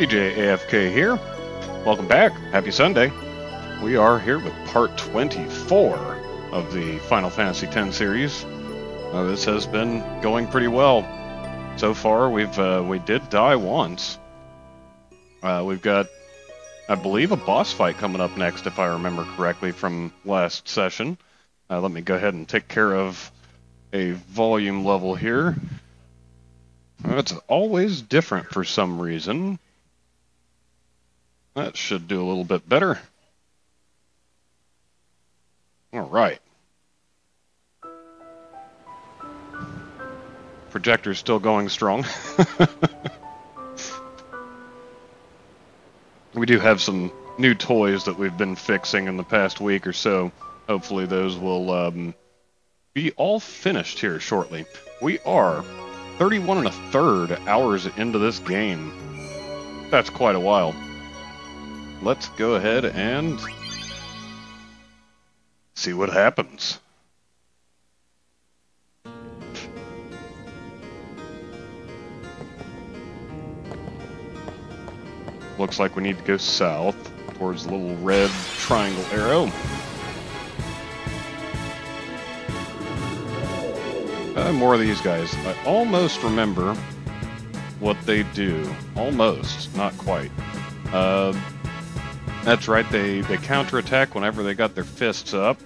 DJ AFK here. Welcome back. Happy Sunday. We are here with part 24 of the Final Fantasy X series. This has been going pretty well. So far, we did die once. We've got, I believe, a boss fight coming up next, if I remember correctly from last session. Let me go ahead and take care of a volume level here. It's always different for some reason. That should do a little bit better. Alright. Projector's still going strong. We do have some new toys that we've been fixing in the past week or so. Hopefully those will be all finished here shortly. We are 31 1/3 hours into this game. That's quite a while. Let's go ahead and see what happens. Looks like we need to go south towards the little red triangle arrow. More of these guys. I almost remember what they do. Almost, not quite. That's right, they counterattack whenever they got their fists up.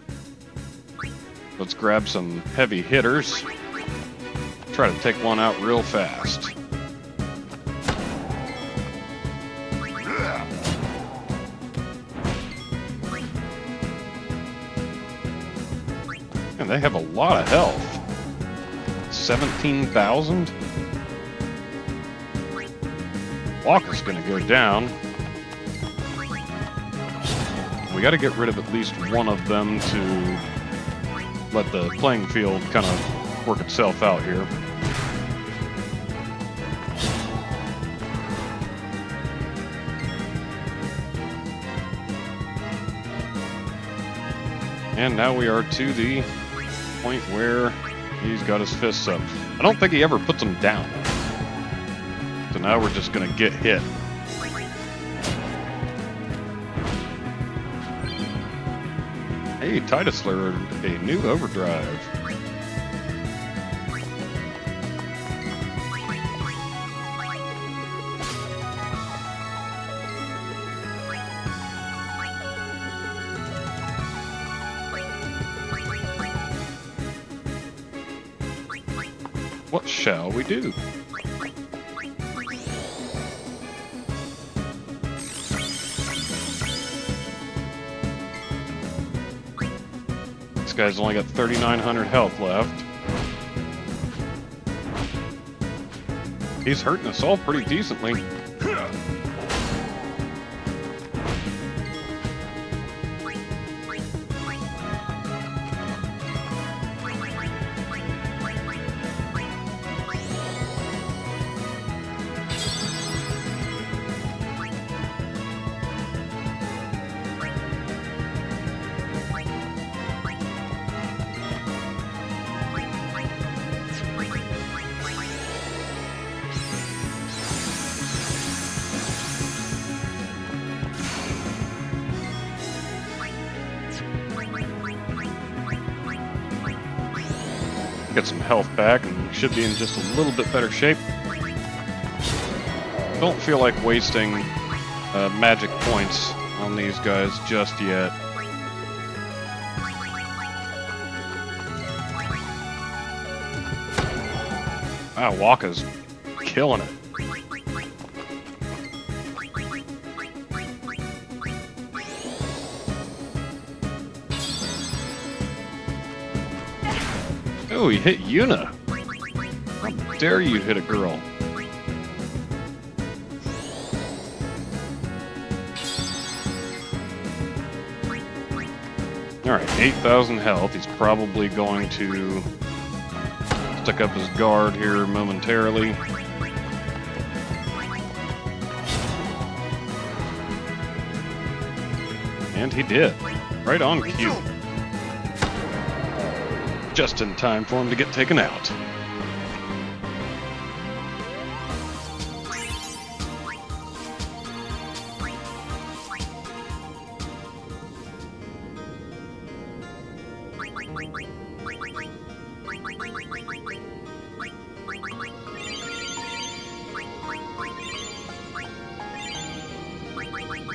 Let's grab some heavy hitters. Try to take one out real fast. And they have a lot of health. 17,000? Walker's gonna go down. We gotta get rid of at least one of them to let the playing field kind of work itself out here. And now we are to the point where he's got his fists up. I don't think he ever puts them down. So now we're just gonna get hit. Hey, Titus learned a new overdrive. What shall we do? This guy's only got 3,900 health left. He's hurting us all pretty decently. Get some health back and should be in just a little bit better shape. Don't feel like wasting magic points on these guys just yet. Wow, Waka's killing it. Oh, he hit Yuna. How dare you hit a girl? Alright, 8,000 health. He's probably going to stick up his guard here momentarily. And he did. Right on cue. Just in time for him to get taken out.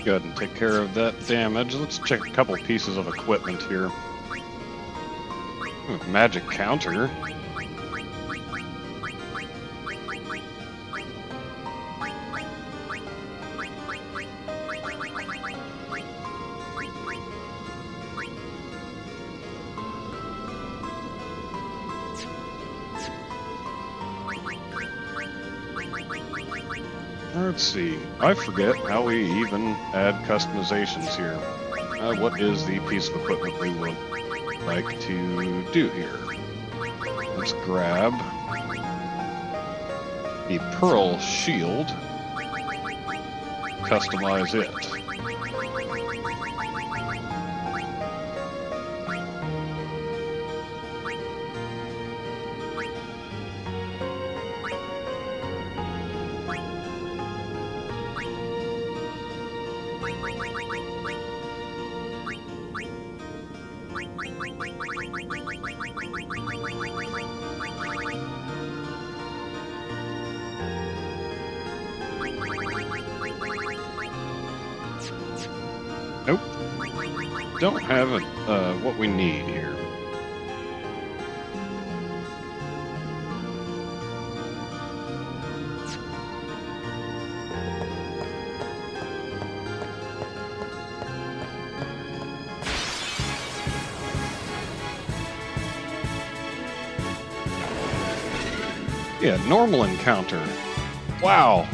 Go ahead and take care of that damage. Let's check a couple pieces of equipment here. Ooh, magic counter. Let's see. I forget how we even add customizations here. What is the piece of equipment we would like to do here? Let's grab the pearl shield. Customize it. Nope. Don't have what we need here. Yeah, normal encounter. Wow.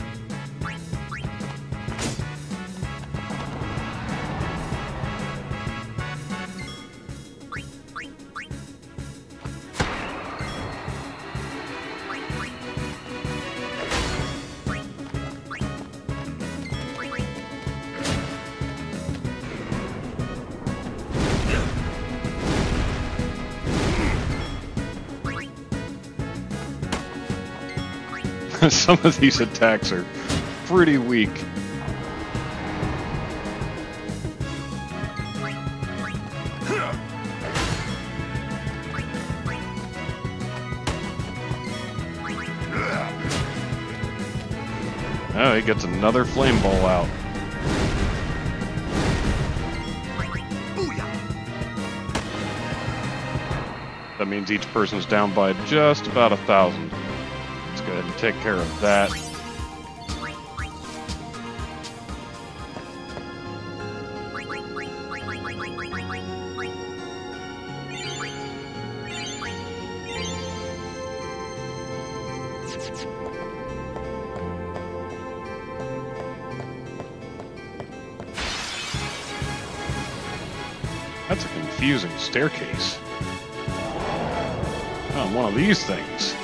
Some of these attacks are pretty weak. Oh, he gets another flame ball out. That means each person's down by just about 1,000. Let's go ahead and take care of that. That's a confusing staircase. Oh, one of these things.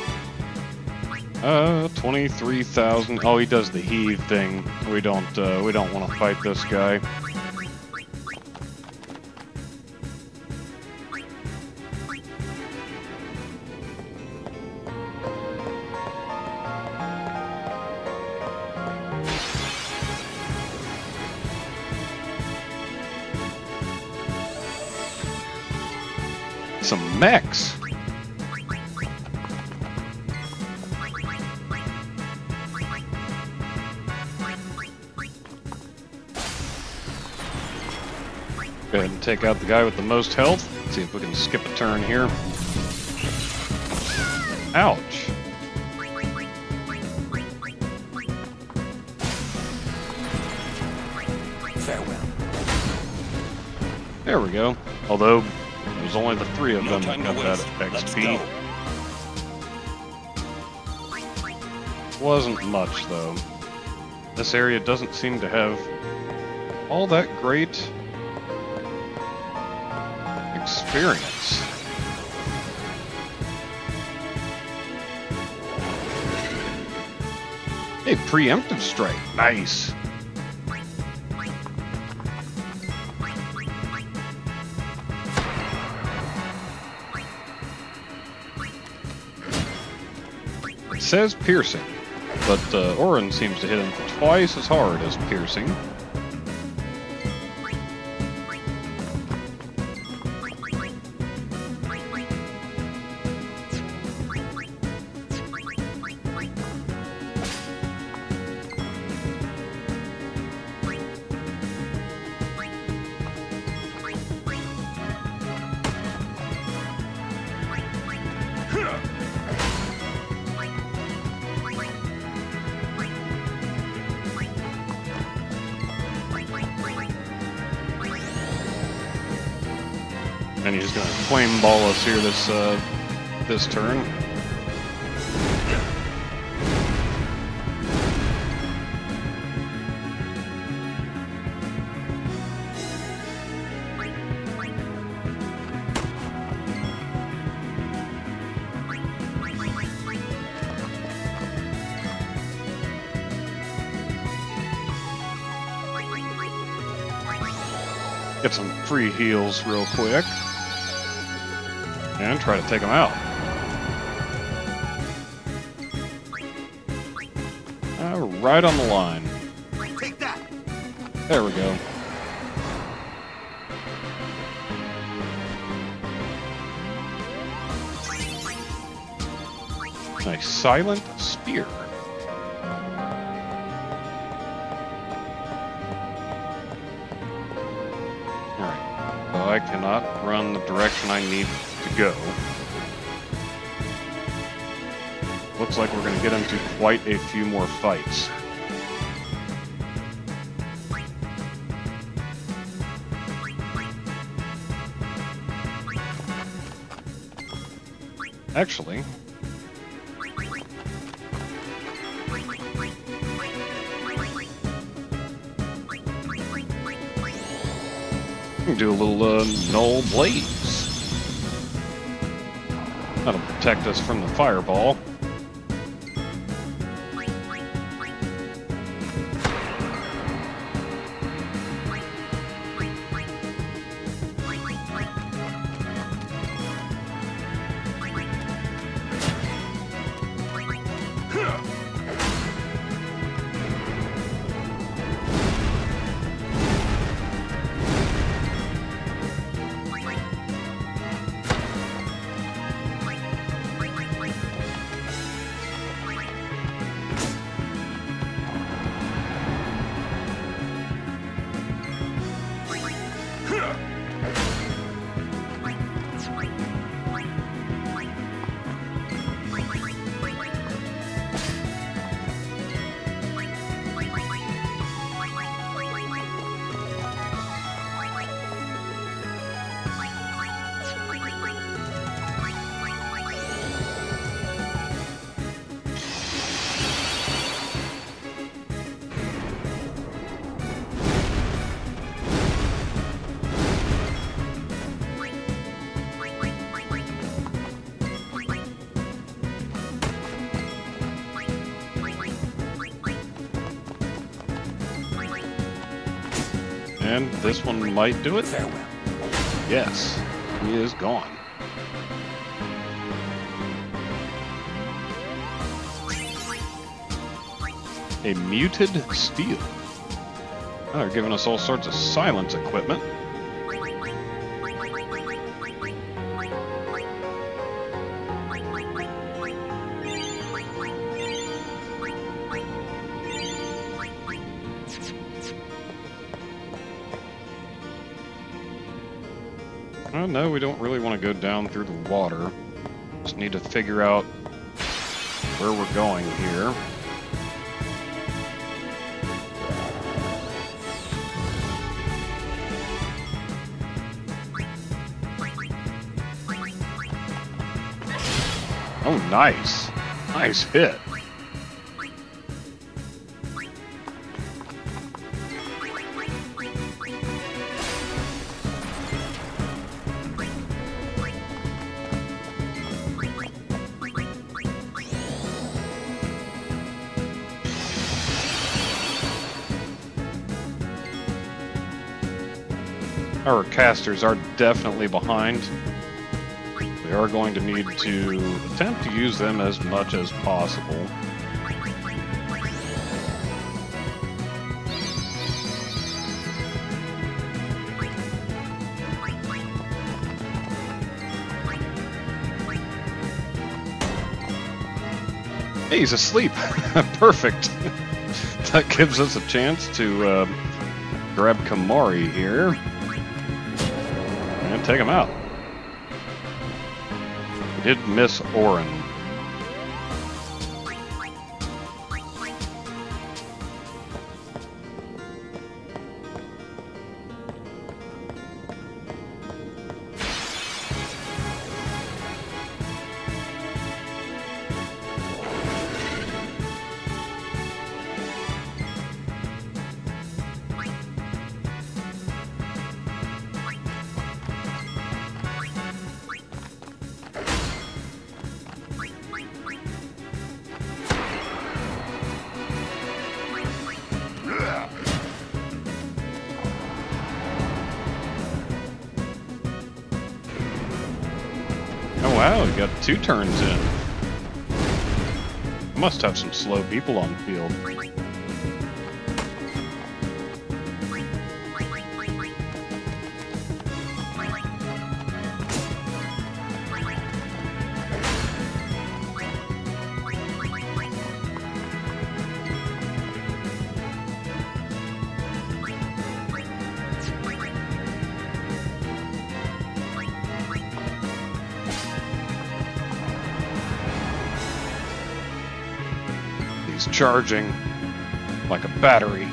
23,000. Oh, he does the heave thing. We don't want to fight this guy. Some mechs. Go ahead and take out the guy with the most health. Let's see if we can skip a turn here. Ouch. Farewell. There we go. Although there's only the 3 of them that got that XP. Wasn't much though. This area doesn't seem to have all that great experience. Hey, preemptive strike. Nice. It says piercing, but Orin seems to hit him twice as hard as piercing. And he's going to flame ball us here this turn. Get some free heals real quick. And try to take him out. Right on the line. Take that. There we go. Nice silent spear. Alright. So I cannot run the direction I need to go. Looks like we're going to get into quite a few more fights. Actually, we can do a little null blaze. That'll protect us from the fireball. And this one might do it. Farewell. Yes, he is gone. A muted steel. Oh, they're giving us all sorts of silence equipment. Oh, no, we don't really want to go down through the water. Just need to figure out where we're going here. Oh, nice. Nice hit. Our casters are definitely behind. We are going to need to attempt to use them as much as possible. Hey, he's asleep. Perfect. That gives us a chance to grab Kamari here and take him out. We did miss Orin. Wow, we got 2 turns in. Must have some slow people on the field. Charging like a battery.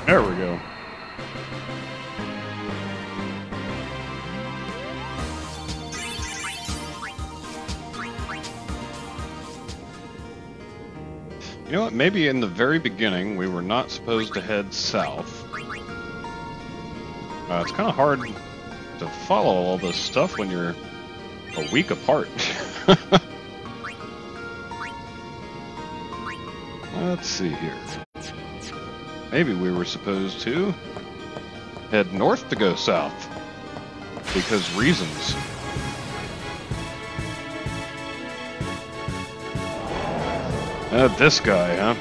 There we go. You know what? Maybe in the very beginning we were not supposed to head south. It's kind of hard to follow all this stuff when you're a week apart. Let's see here. Maybe we were supposed to head north to go south. Because reasons. This guy, huh?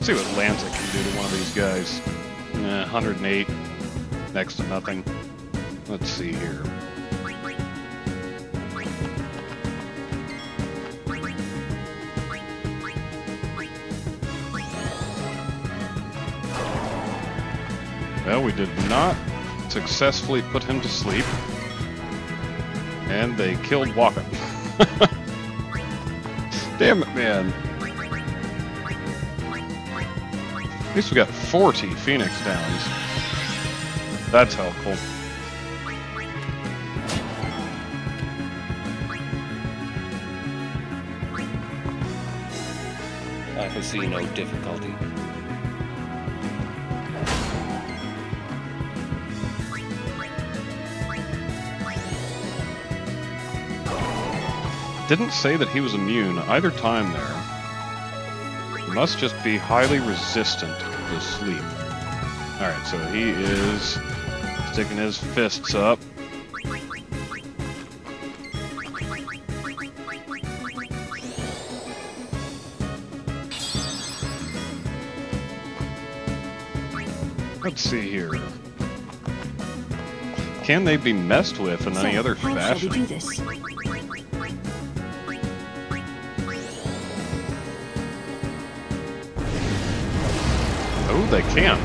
See what Lancet can do to one of these guys. 108, next to nothing. Let's see here. Well, we did not successfully put him to sleep. And they killed Waka. Damn it, man. At least we got 40 Phoenix Downs. That's helpful. I foresee no difficulty. Didn't say that he was immune either time there. Must just be highly resistant to sleep. Alright, so he is sticking his fists up. Let's see here. Can they be messed with in any other fashion? How shall we do this? Oh, they can.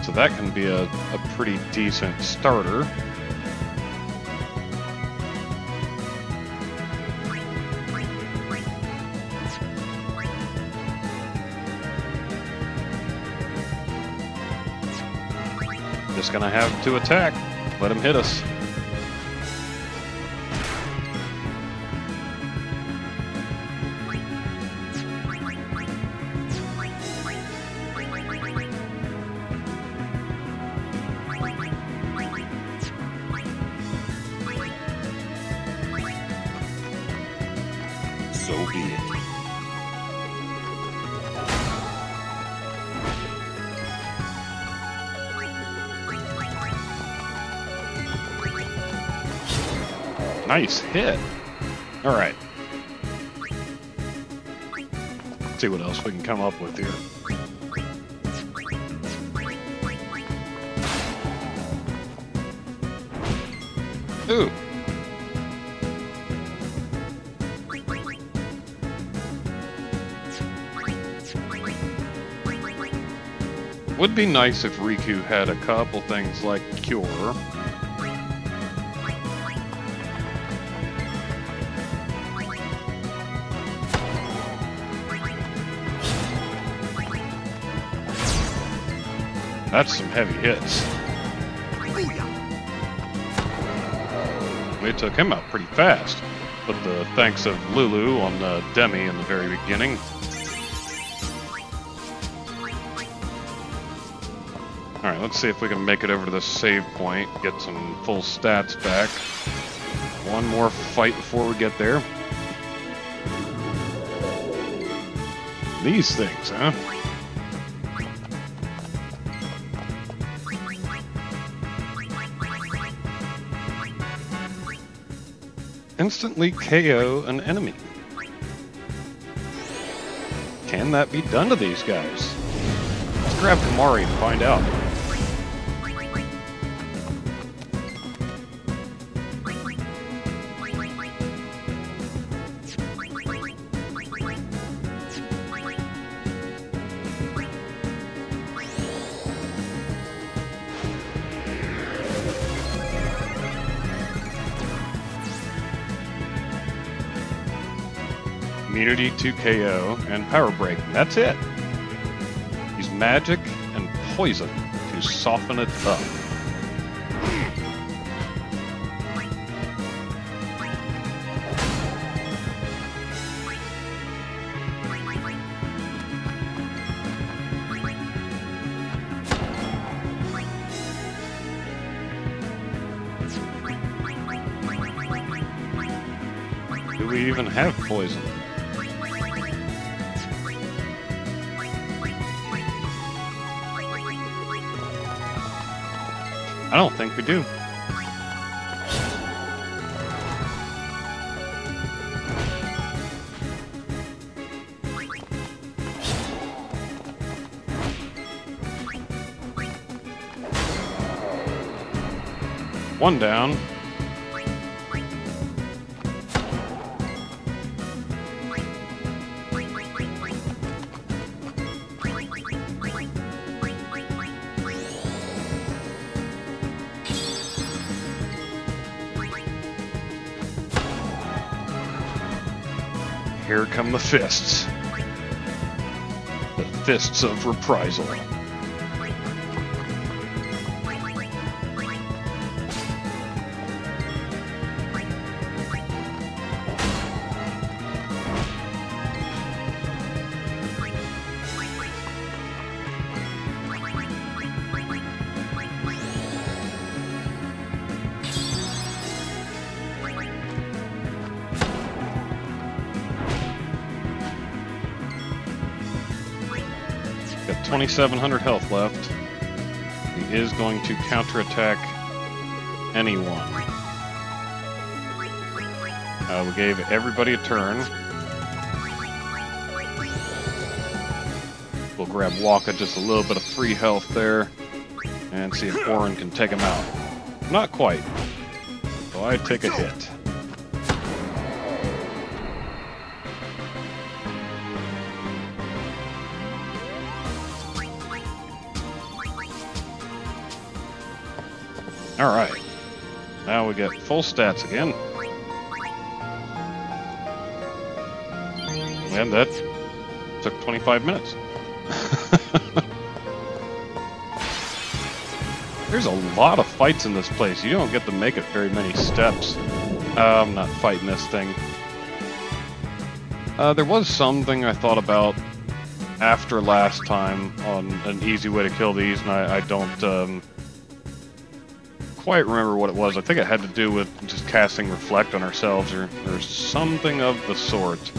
So that can be a pretty decent starter. Just gonna have to attack. Let him hit us. So be it. Nice hit. Alright. Let's see what else we can come up with here. Ooh. Would be nice if Riku had a couple things like Cure. That's some heavy hits. We took him out pretty fast, with the thanks of Lulu on the Demi in the very beginning. Alright, let's see if we can make it over to the save point, get some full stats back. One more fight before we get there. These things, huh? Instantly KO an enemy. Can that be done to these guys? Let's grab Kamari and find out. Immunity to KO and Power Break. That's it. Use magic and poison to soften it up. Do we even have poison? I don't think we do. One down. Here come the fists. The fists of reprisal. Got 2,700 health left. He is going to counterattack anyone. We gave everybody a turn. We'll grab Waka, just a little bit of free health there, and see if Warren can take him out. Not quite. So I take a hit. Alright, now we get full stats again. And that took 25 minutes. There's a lot of fights in this place. You don't get to make it very many steps. I'm not fighting this thing. There was something I thought about after last time on an easy way to kill these, and I don't quite remember what it was. I think it had to do with just casting Reflect on ourselves or something of the sort.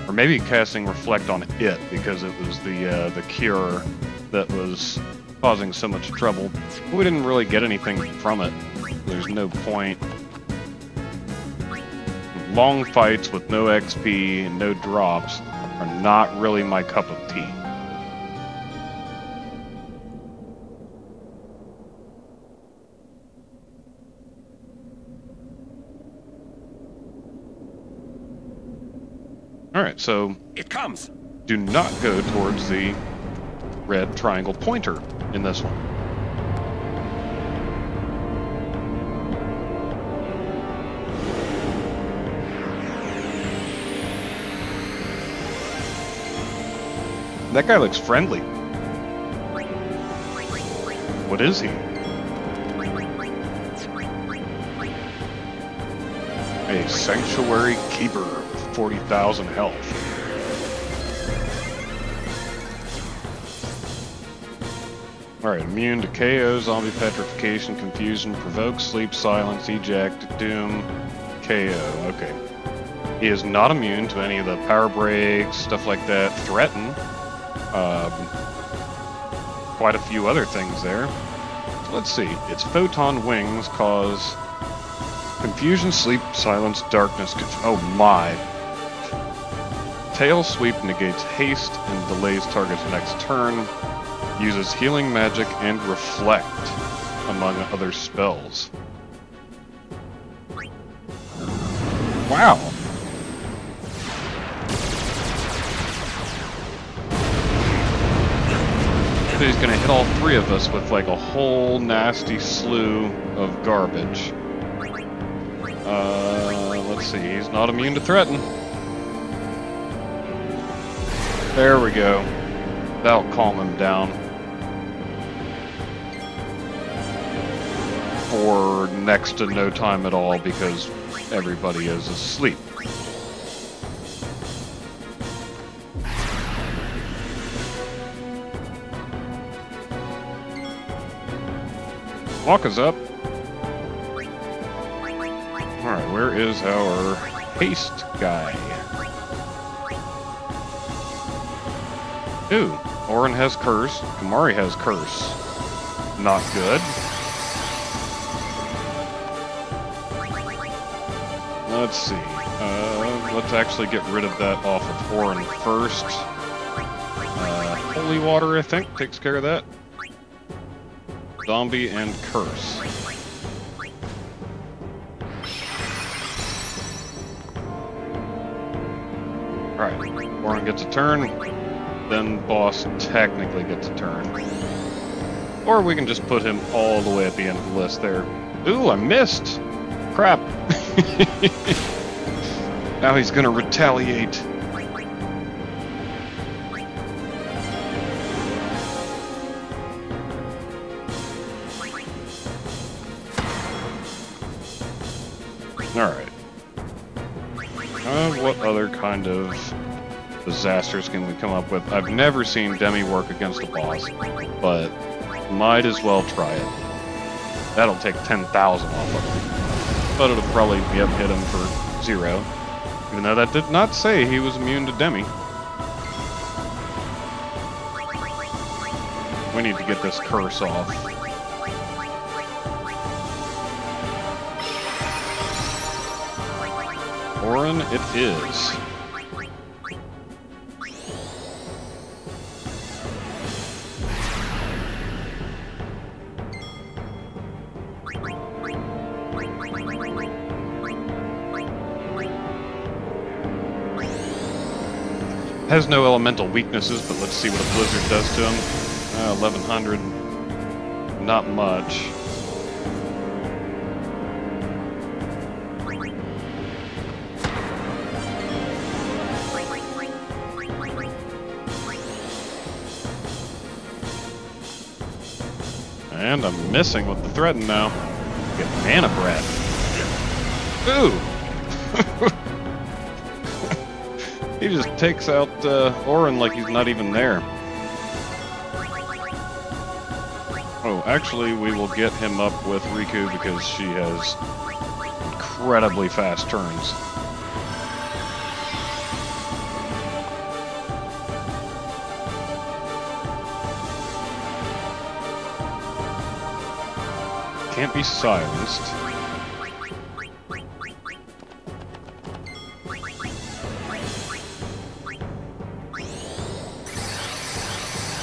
Or maybe casting Reflect on it, because it was the cure that was causing so much trouble. But we didn't really get anything from it. There's no point. long fights with no XP and no drops are not really my cup of tea. Alright, so It comes. do not go towards the red triangle pointer in this one. That guy looks friendly. What is he? A sanctuary keeper with 40,000 health. Alright, immune to KO, zombie petrification, confusion, provoke, sleep, silence, eject, doom, KO. Okay. He is not immune to any of the power breaks, stuff like that. Threaten. Quite a few other things there. So let's see. Its photon wings cause confusion, sleep, silence, darkness. Oh my. Tail sweep negates haste and delays target's next turn. Uses healing magic and reflect, among other spells. Wow. So he's gonna hit all three of us with like a whole nasty slew of garbage. Let's see, he's not immune to threaten. There we go. That'll calm him down. For next to no time at all because everybody is asleep. Walk us up. Alright, where is our haste guy? Ooh, Orin has curse. Kamari has curse. Not good. Let's see. Let's actually get rid of that off of Orin first. Holy water, I think, takes care of that. Zombie and curse. Alright, Orin gets a turn, then boss technically gets a turn. Or we can just put him all the way at the end of the list there. Ooh, I missed! Crap! Now he's gonna retaliate. Alright. What other kind of disasters can we come up with? I've never seen Demi work against a boss, but might as well try it. That'll take 10,000 off of him. But it'll probably hit him for 0. Even though that did not say he was immune to Demi. We need to get this curse off. Orin, it is. Has no elemental weaknesses, but let's see what a blizzard does to him. 1100. Not much. And I'm missing with the threaten now. Get mana breath. Ooh! He just takes out Orin like he's not even there. Oh, actually, we will get him up with Riku because she has incredibly fast turns. Can't be silenced.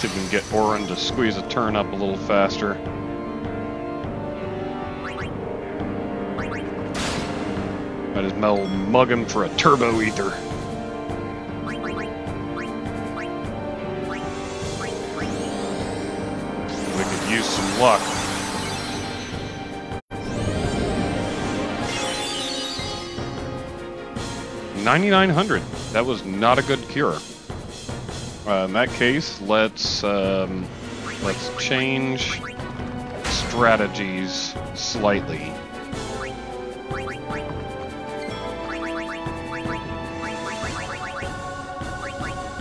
See if we can get Orin to squeeze a turn up a little faster. Might as well mug him for a turbo ether. We could use some luck. $9,900. That was not a good cure. In that case, let's change strategies slightly.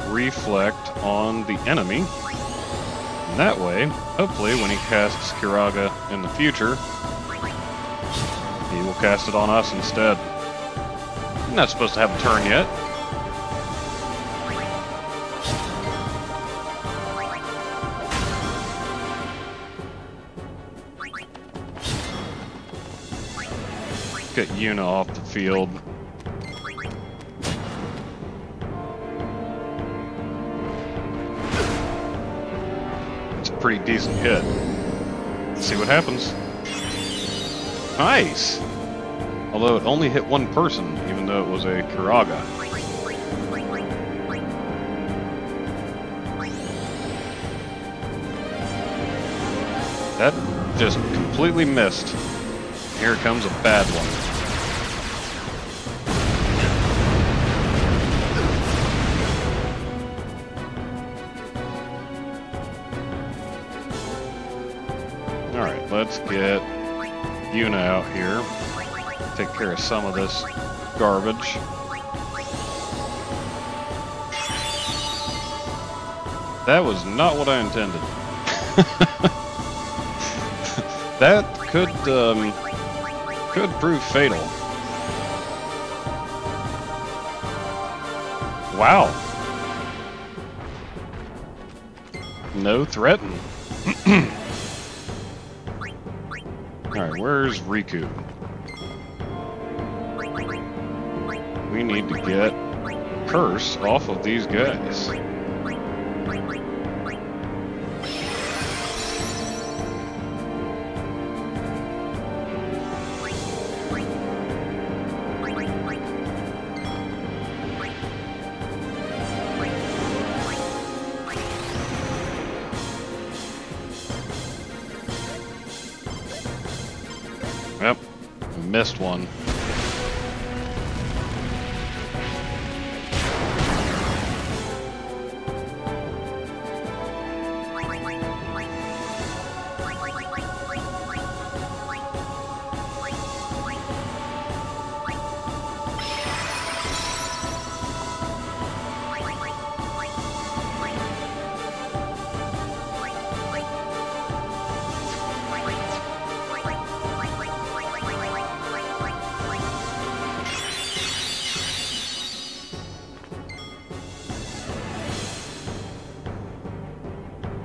Reflect on the enemy. And that way, hopefully, when he casts Kiraga in the future, he will cast it on us instead. I'm not supposed to have a turn yet. Get Yuna off the field. It's a pretty decent hit. Let's see what happens. Nice! Although it only hit one person, even though it was a Kiraga. That just completely missed. Here comes a bad one. Alright, let's get Yuna out here. Take care of some of this garbage. That was not what I intended. That could prove fatal. Wow. No threaten. Alright, where's Riku? We need to get Curse off of these guys. Yep, missed one.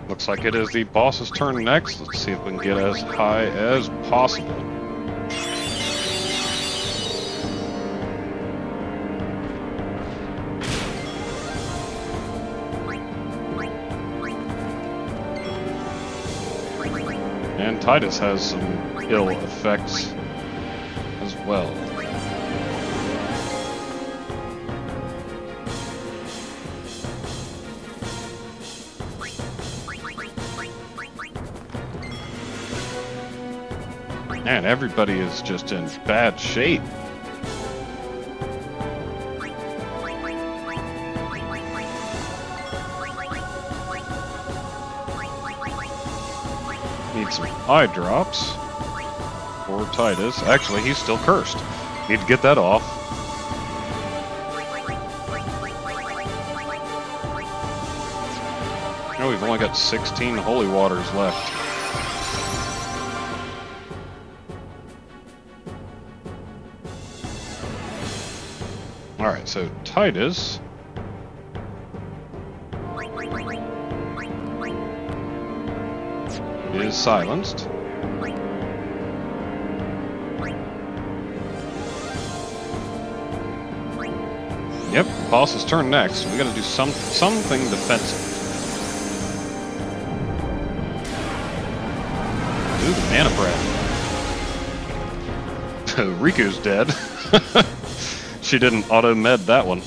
Looks like it is the boss's turn next. Let's see if we can get as high as possible. And Titus has some ill effects as well. Man, everybody is just in bad shape. Need some eye drops for Titus. Actually, he's still cursed. Need to get that off. Oh, we've only got 16 holy waters left. Alright, so Titus is silenced. Yep, boss's turn next. We gotta do something defensive. Riku's dead. She didn't auto-med that one.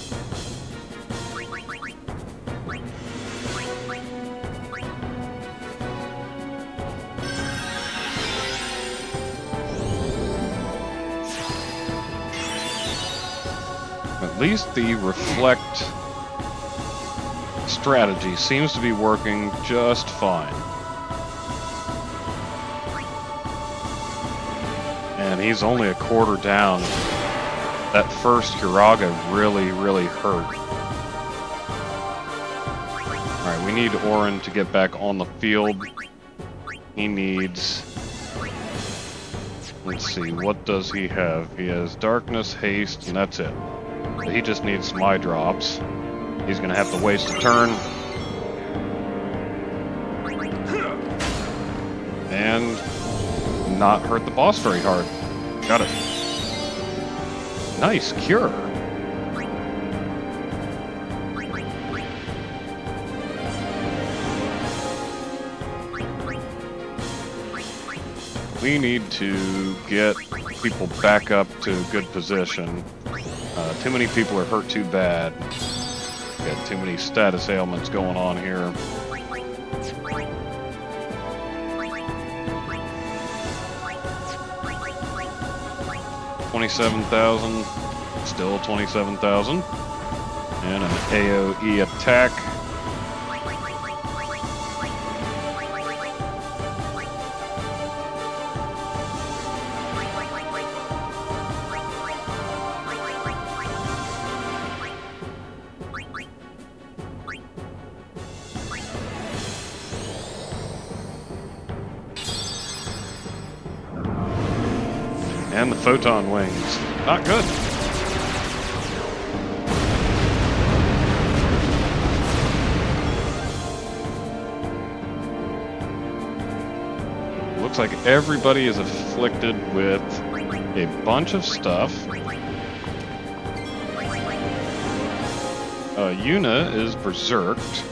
At least the reflect strategy seems to be working just fine. And he's only a quarter down. That first Hiraga really hurt. Alright, we need Orin to get back on the field. He needs... Let's see, what does he have? He has Darkness, Haste, and that's it. So he just needs some eye drops. He's gonna have to waste a turn. And not hurt the boss very hard. Got it. Nice cure. We need to get people back up to a good position. Too many people are hurt too bad. Got too many status ailments going on here. $27,000, still 27,000, and an AOE attack. And the photon wings. Not good. Looks like everybody is afflicted with a bunch of stuff. Yuna is berserked.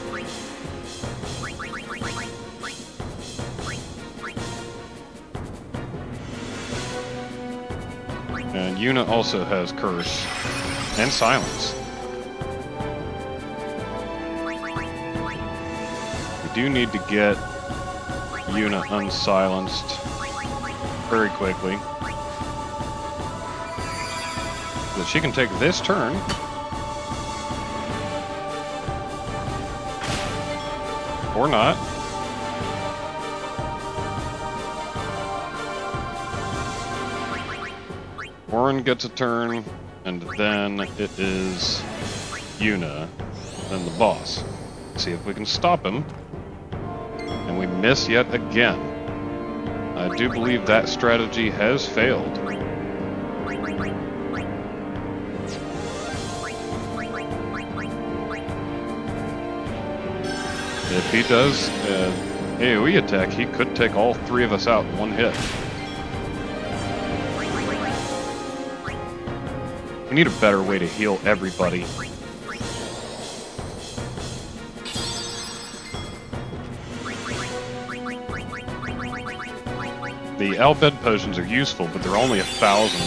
And Yuna also has Curse and Silence. We do need to get Yuna unsilenced very quickly. So she can take this turn. Or not. Orin gets a turn, and then it is Yuna, then the boss. Let's see if we can stop him. And we miss yet again. I do believe that strategy has failed. If he does AoE attack, he could take all three of us out in one hit. We need a better way to heal everybody. The Albed potions are useful, but they're only 1,000.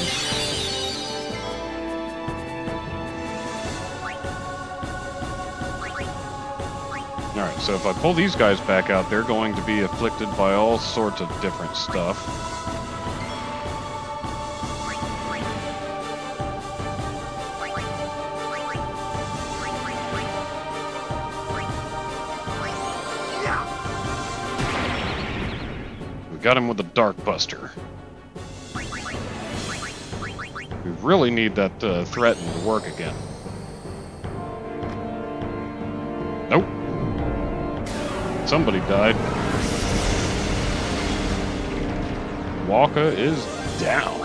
Alright, so if I pull these guys back out, they're going to be afflicted by all sorts of different stuff. We got him with the Dark Buster. We really need that threaten to work again. Nope. Somebody died. Waka is down.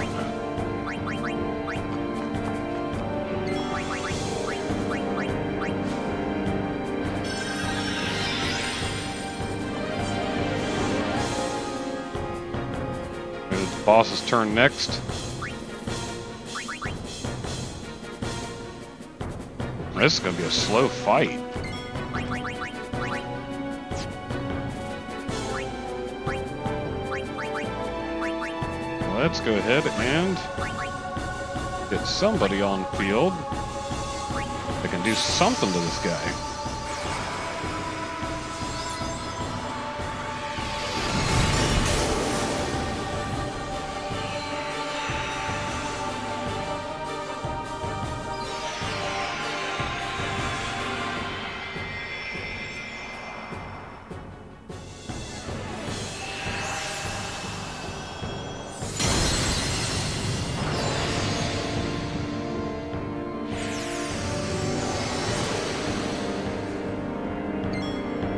It's the boss's turn next. This is going to be a slow fight. let's go ahead and get somebody on field that can do something to this guy.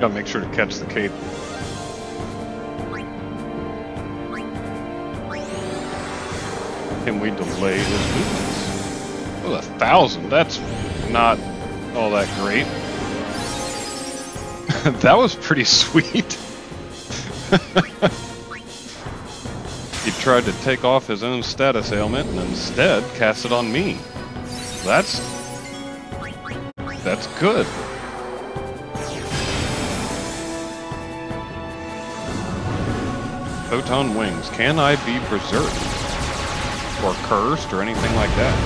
Gotta make sure to catch the cape. Can we delay his movements? Oh, 1,000. That's not all that great. That was pretty sweet. He tried to take off his own status ailment and instead cast it on me. That's good. Photon wings. Can I be berserked? Or cursed or anything like that?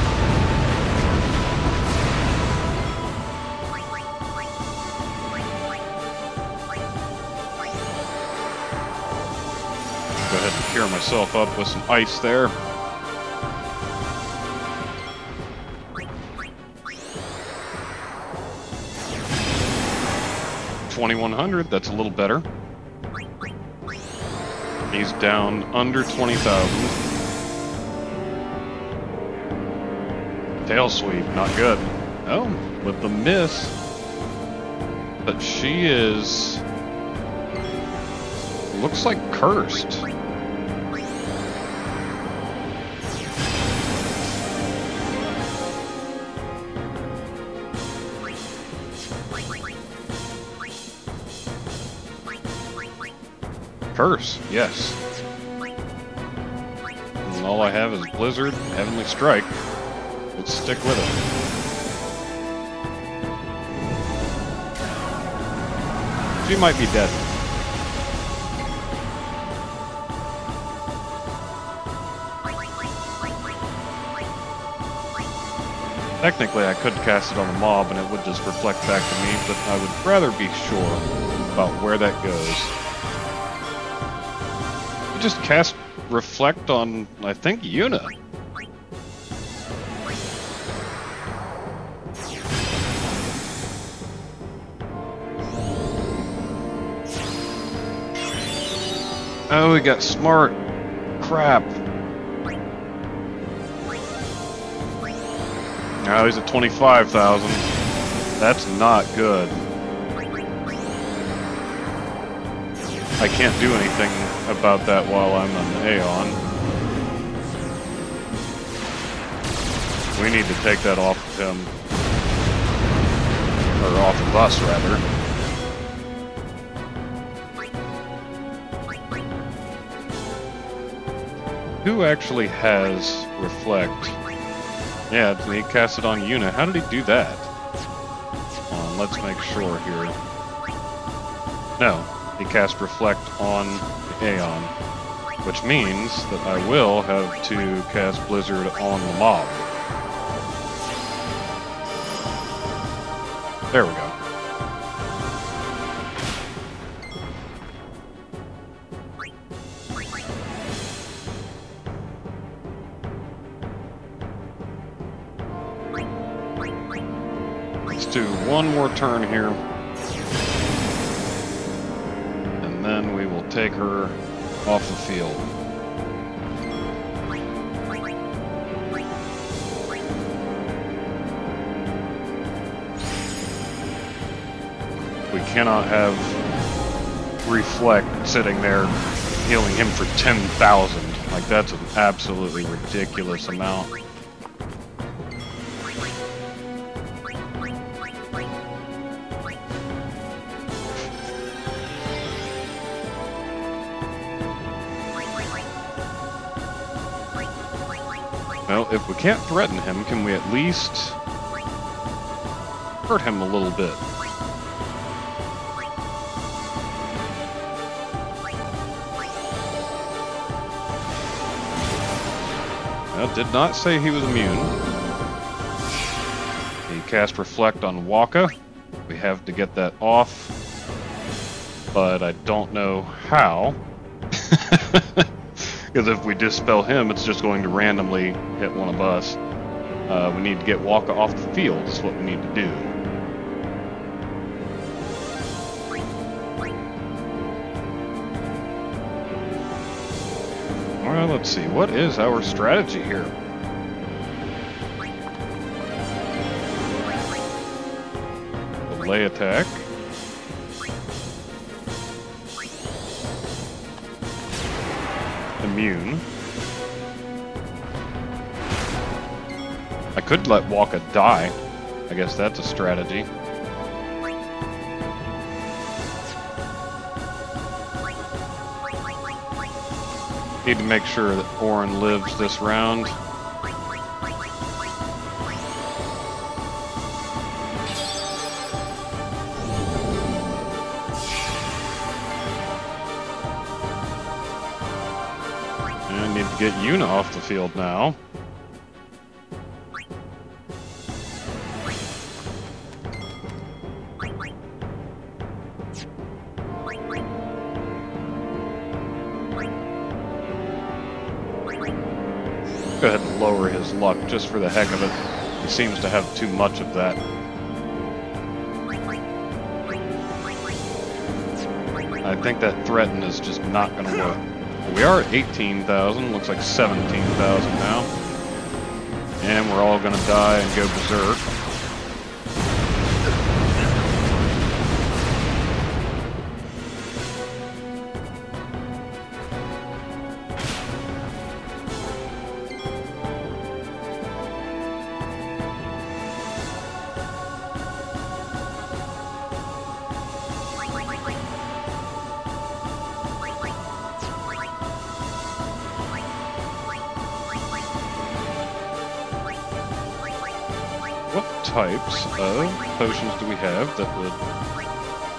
Go ahead and cure myself up with some ice there. $2,100, that's a little better. He's down under 20,000. Tail sweep, not good. Oh, with the miss. But she is... looks like cursed. Curse, yes. And all I have is Blizzard, Heavenly Strike. Let's stick with it. She might be dead. Technically, I could cast it on the mob and it would just reflect back to me, but I would rather be sure about where that goes. Just cast Reflect on, I think, Yuna. Oh, we got smart. Crap. Now he's at 25,000. That's not good. I can't do anything about that while I'm on Aeon. We need to take that off of him. Or off of us, rather. Who actually has Reflect? Yeah, he cast it on Yuna. How did he do that? Let's make sure here. No. He cast Reflect on Aeon, which means that I will have to cast Blizzard on the mob. There we go. Let's do one more turn here. Then we will take her off the field. We cannot have Reflect sitting there healing him for 10,000. Like, that's an absolutely ridiculous amount. Well, if we can't threaten him, can we at least hurt him a little bit? That did not say he was immune. He cast Reflect on Waka. We have to get that off, but I don't know how. Because if we dispel him, it's just going to randomly hit one of us. We need to get Waka off the field, is what we need to do. Well, let's see. What is our strategy here? Delay attack. Immune. I could let Waka die. I guess that's a strategy. Need to make sure that Orin lives this round. And I need to get Yuna off the field now. Go ahead and lower his luck just for the heck of it. He seems to have too much of that. I think that threaten is just not going to work. We are at 18,000, looks like 17,000 now. And we're all going to die and go berserk. What types of potions do we have that would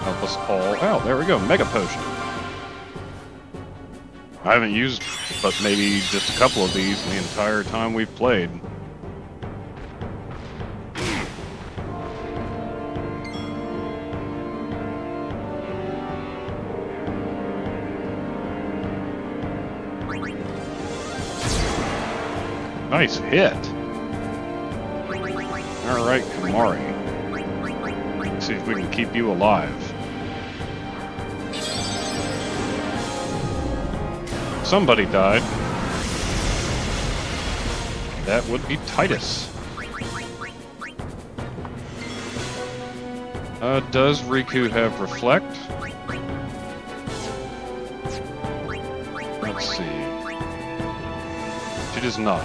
help us all out? There we go, Mega Potion. I haven't used but maybe just a couple of these the entire time we've played. Nice hit. Alright, Kamari. Let's see if we can keep you alive. Somebody died. That would be Titus. Does Riku have Reflect? Let's see. She does not.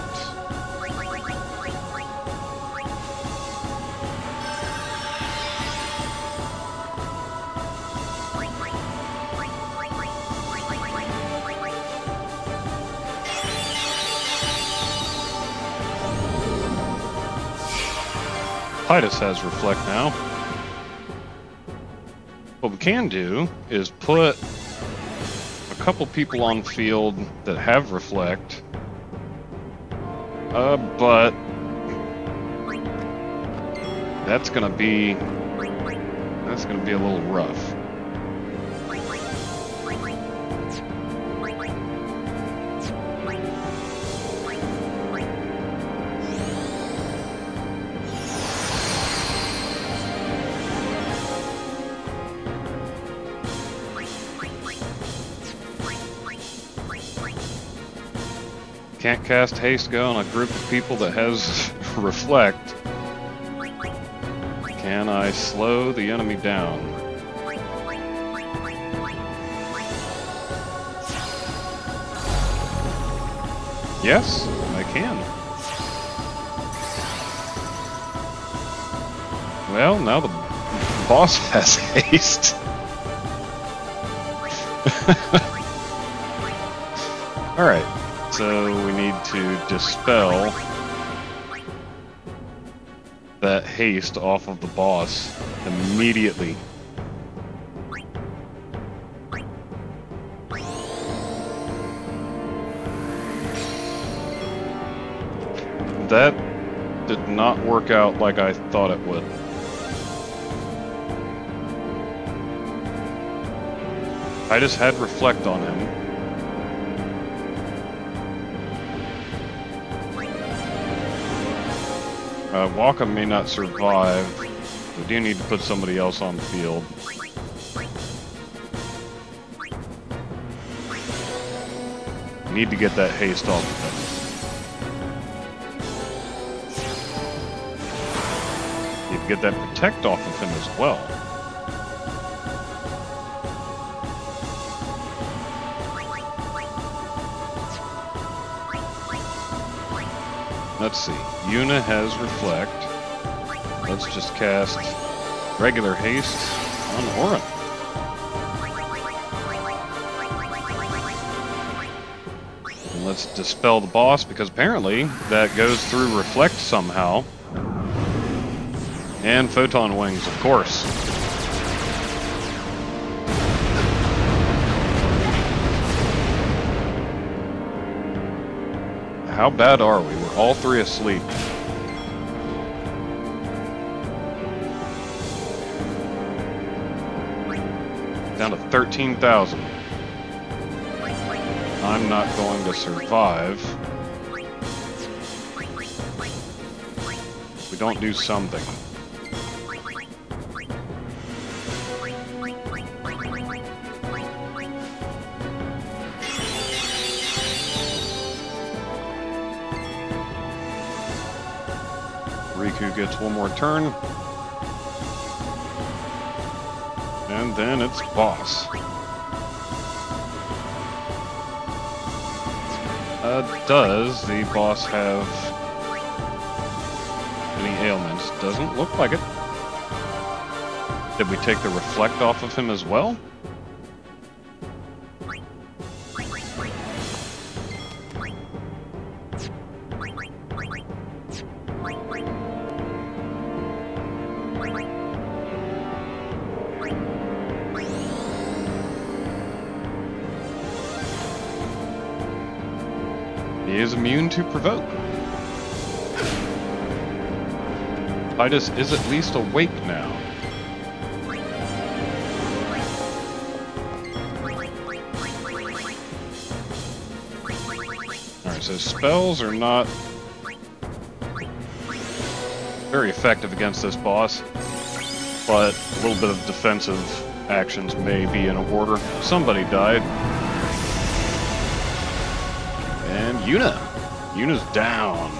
Titus has Reflect now. What we can do is put a couple people on field that have Reflect, but that's gonna be a little rough. Can't cast Haste Go on a group of people that has Reflect. Can I slow the enemy down? Yes, I can. Well, now the boss has haste. Alright. So we need to dispel that haste off of the boss immediately. That did not work out like I thought it would. I just had reflect on him. Waka may not survive. We do need to put somebody else on the field. Need to get that haste off of him. Need to get that protect off of him as well. Let's see. Yuna has reflect. Let's just cast regular haste on Auron. And let's dispel the boss, because apparently that goes through reflect somehow. And photon wings, of course. How bad are we? We're all three asleep. Down to 13,000. I'm not going to survive if we don't do something. Riku gets one more turn. And then it's boss. Does the boss have any ailments? Doesn't look like it. Did we take the reflect off of him as well? He is immune to provoke. Titus is at least awake now. Alright, so spells are not very effective against this boss, but a little bit of defensive actions may be in order. Somebody died. And Yuna's down.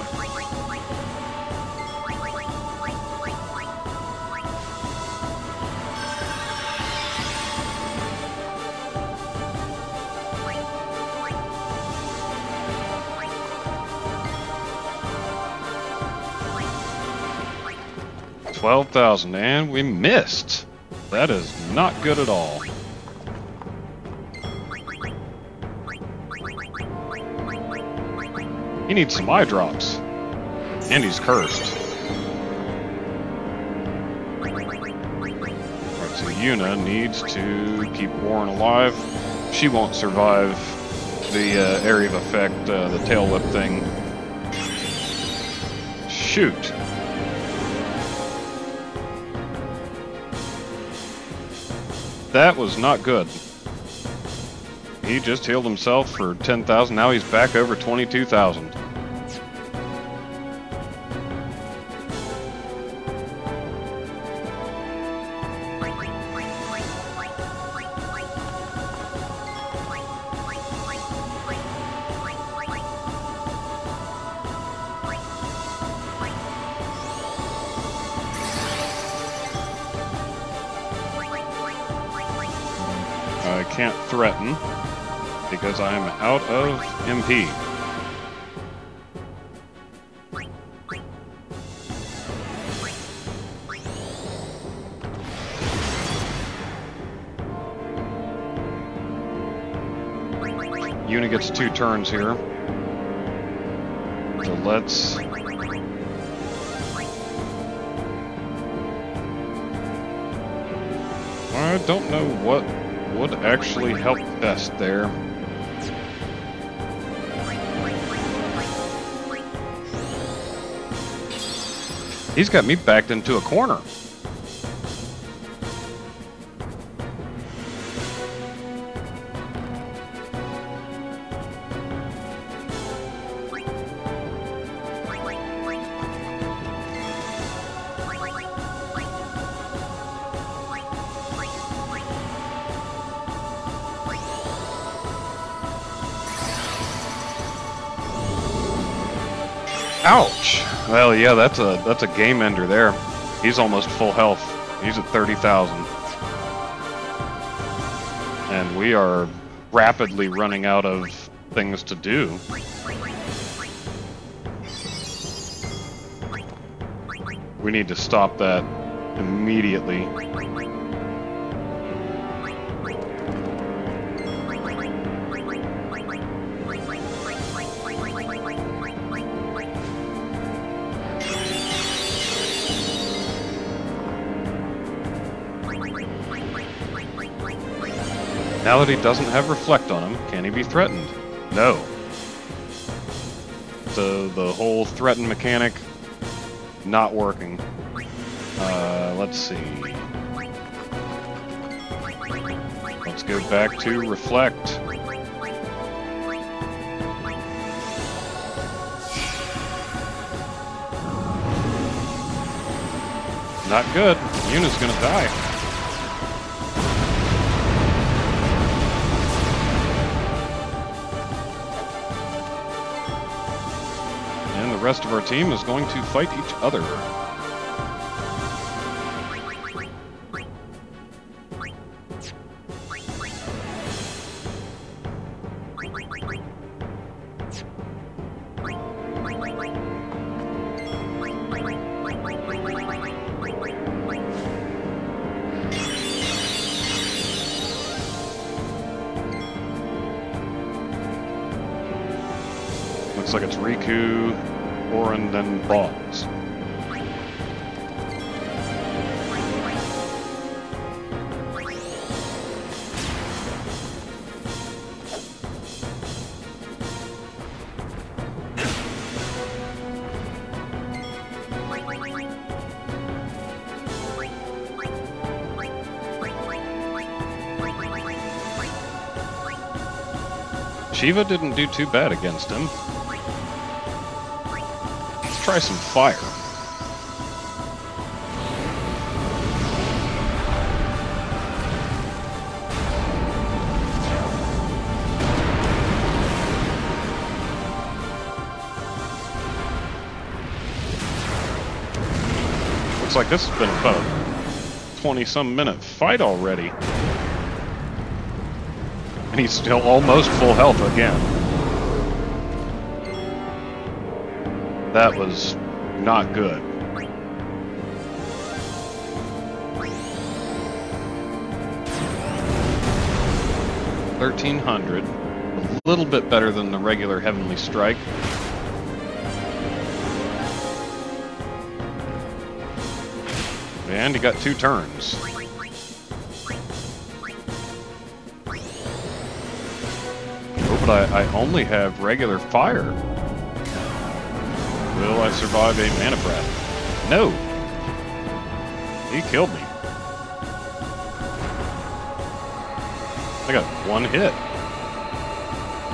$12,000, and we missed. That is not good at all. He needs some eye drops. And he's cursed. Alright, so Yuna needs to keep Warren alive. She won't survive the area of effect, the tail whip thing. Shoot. That was not good. He just healed himself for 10,000. Now he's back over 22,000. I can't threaten because I'm out of MP. Yuna gets 2 turns here. So let's... I don't know what would actually help best there. He's got me backed into a corner. Ouch! Well, yeah, that's a game ender there. He's almost full health. He's at 30,000. And we are rapidly running out of things to do. We need to stop that immediately. Now that he doesn't have Reflect on him, can he be threatened? No. So the whole threaten mechanic, not working. Let's see. Let's go back to Reflect. Not good. Yuna's gonna die. The rest of our team is going to fight each other. Looks like it's Riku, Orin, then Boggs. Shiva didn't do too bad against him. Let's try some fire. Looks like this has been about a 20-some minute fight already. And he's still almost full health again. That was not good. $1,300. A little bit better than the regular Heavenly Strike. And he got 2 turns. But I only have regular fire. Will I survive a Mana Breath? No! He killed me. I got 1 hit.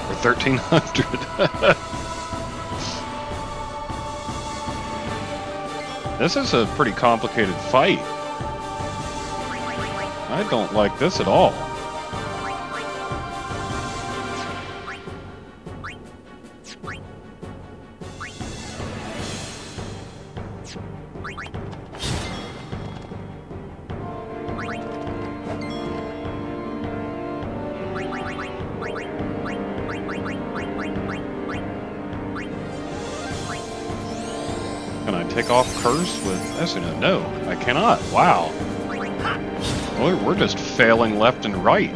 For 1,300. This is a pretty complicated fight. I don't like this at all. Can I take off Curse with Esuna? No, I cannot. Wow. We're just failing left and right.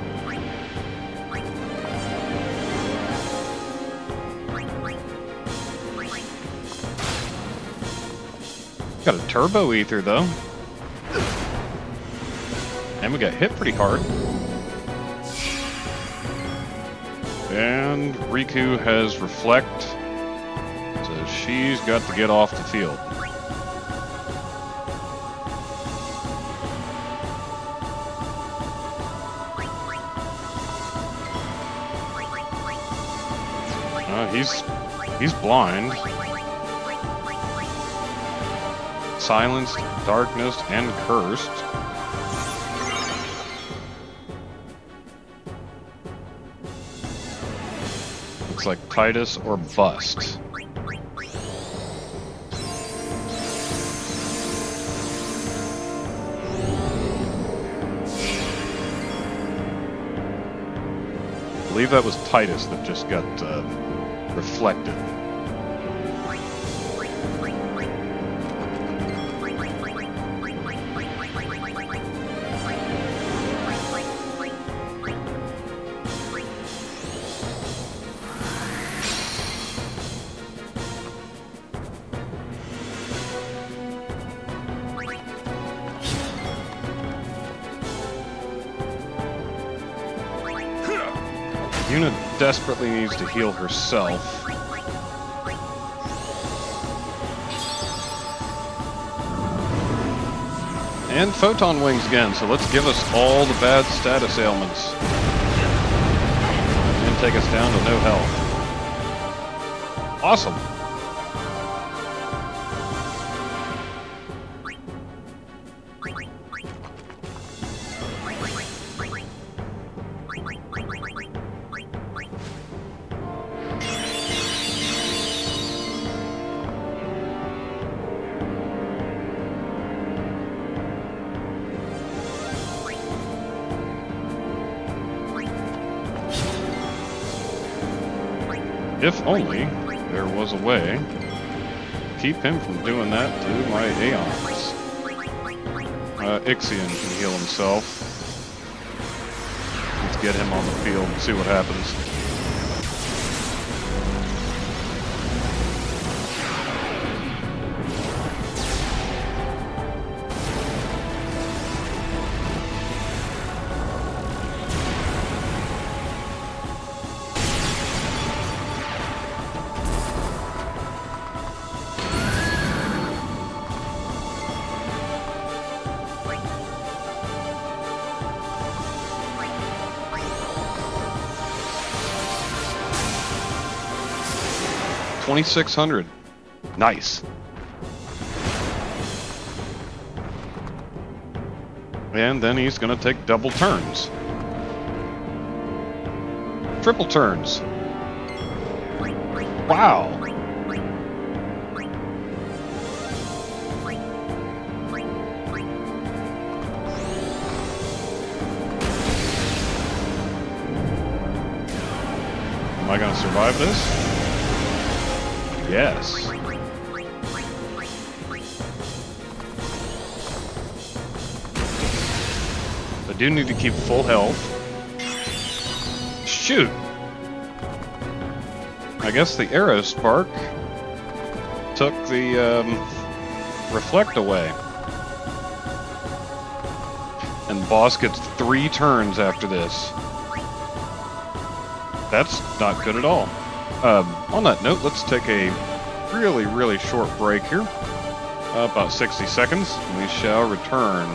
Got a Turbo Ether though. And we got hit pretty hard. And Riku has Reflect. So she's got to get off the field. He's blind. Silenced, darkness, and cursed. Looks like Titus or bust. I believe that was Titus that just got reflected. Yuna desperately needs to heal herself. And photon wings again, so let's give us all the bad status ailments. And take us down to no health. Awesome. If only there was a way to keep him from doing that to my Aeons. Ixion can heal himself. Let's get him on the field and see what happens. $2,600. Nice. And then he's going to take double turns. Triple turns. Wow. Am I going to survive this? Yes. I do need to keep full health. Shoot! I guess the arrow spark took the reflect away. And the boss gets 3 turns after this. That's not good at all. On that note, let's take a really, really short break here. About 60 seconds. We shall return.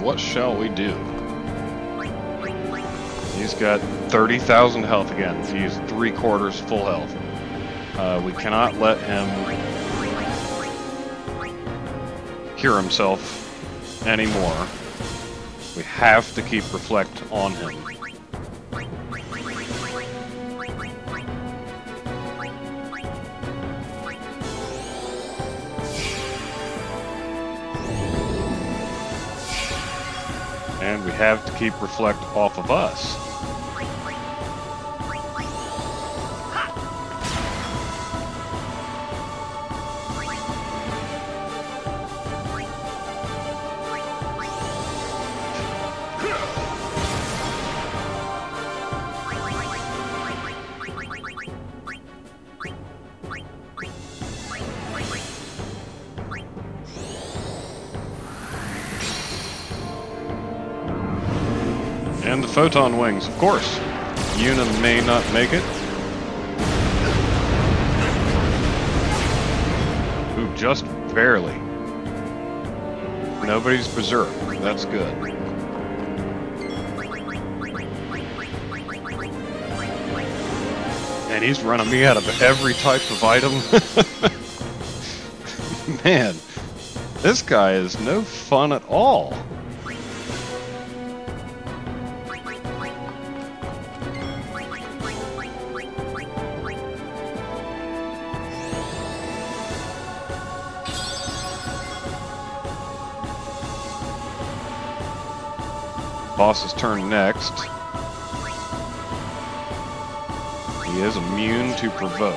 what shall we do? He's got 30,000 health again. He's 3/4 full health. We cannot let him cure himself anymore. We have to keep Reflect on him. And we have to keep Reflect off of us. And the photon wings, of course. Yuna may not make it. Ooh, just barely. Nobody's berserk. That's good. And he's running me out of every type of item. Man, this guy is no fun at all. Boss's turn next. He is immune to provoke.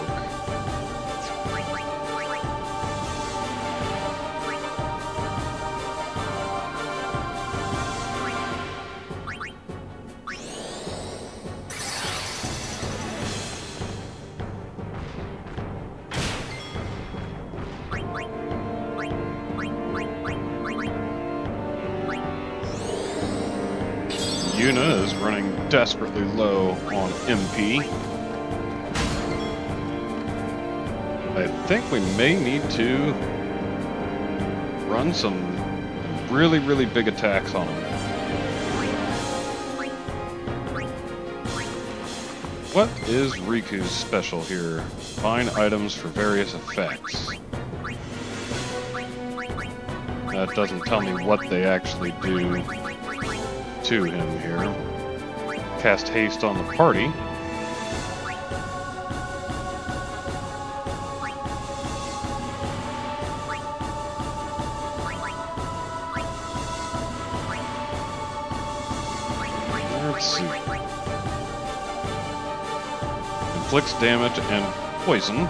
Yuna is running desperately low on MP. I think we may need to run some really, really big attacks on him. What is Riku's special here? Find items for various effects. That doesn't tell me what they actually do to him here. Cast haste on the party. Let's see. Inflicts damage and poison.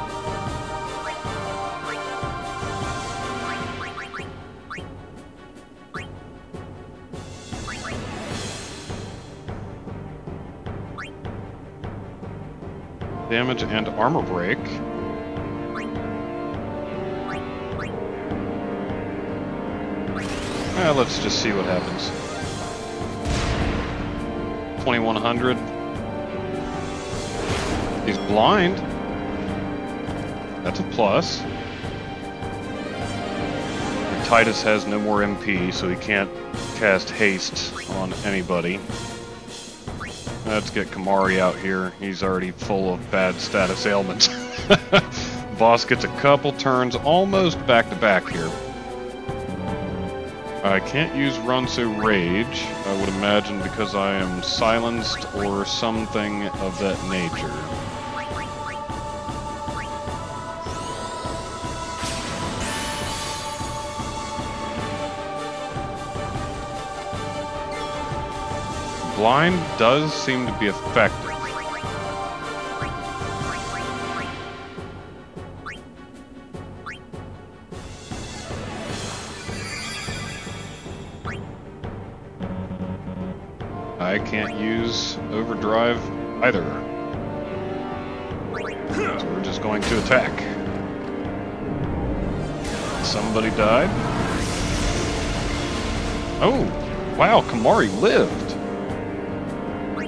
Damage and armor break. Let's just see what happens. 2100. He's blind. That's a plus. Titus has no more MP, so he can't cast haste on anybody. Let's get Kamari out here. He's already full of bad status ailments. Boss gets a couple turns almost back to back here. I can't use Ransu Rage, I would imagine because I am silenced or something of that nature. Blind does seem to be effective. I can't use Overdrive either. So we're just going to attack. Somebody died. Oh, wow, Kamari lived.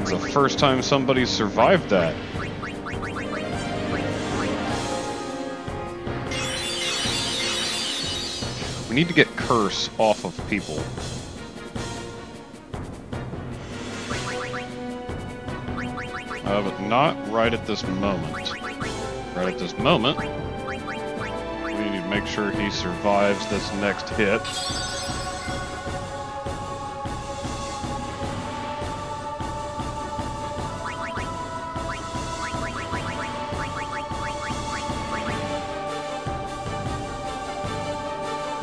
It's the first time somebody survived that. We need to get Curse off of people. but not right at this moment. Right at this moment, we need to make sure he survives this next hit.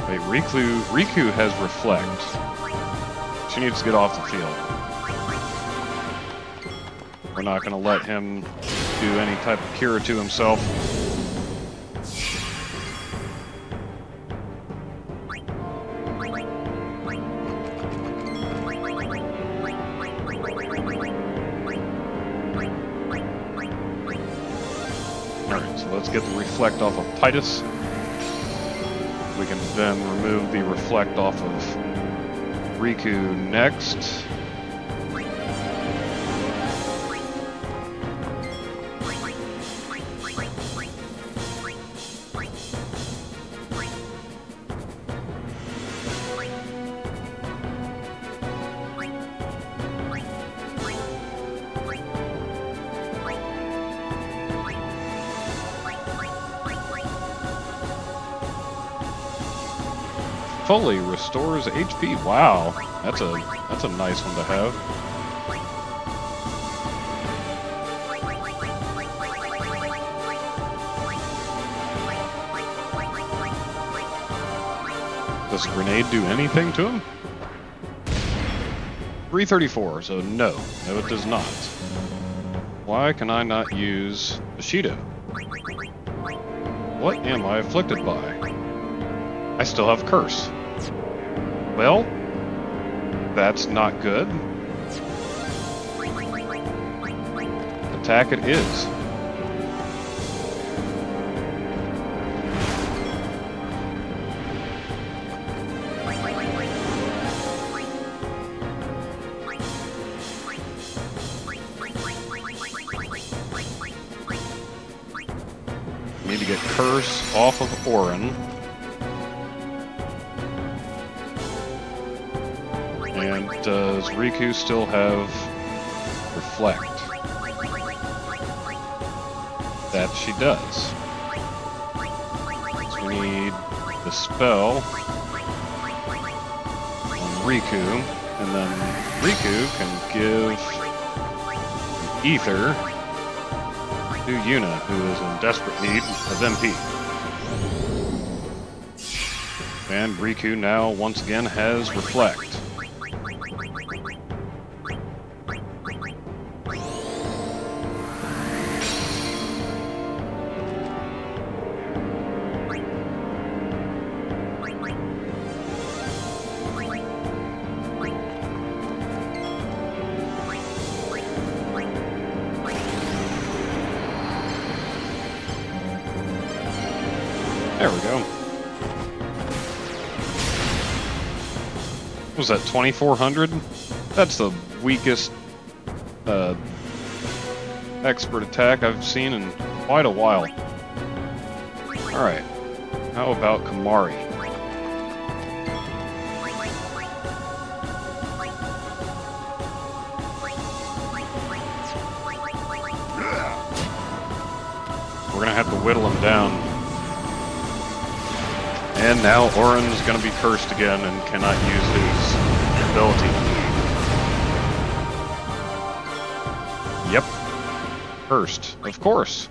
Wait, Riku has Reflect. She needs to get off the field. We're not going to let him do any type of cure to himself. Alright, so let's get the Reflect off of Titus. We can then remove the Reflect off of Riku next. Fully restores HP. Wow, that's a nice one to have. Does grenade do anything to him? 334, so no, it does not. Why can I not use Bushido? What am I afflicted by? I still have Curse. Well, that's not good. Attack it is. Need to get Curse off of Orin. And does Riku still have Reflect? That she does. So we need the spell on Riku, and then Riku can give an Ether to Yuna, who is in desperate need of MP. And Riku now once again has Reflect. There we go. What was that, 2400? That's the weakest expert attack I've seen in quite a while. Alright, how about Kamari? We're gonna have to whittle him down. And now Orin's gonna be cursed again and cannot use his ability. Yep. Cursed, of course.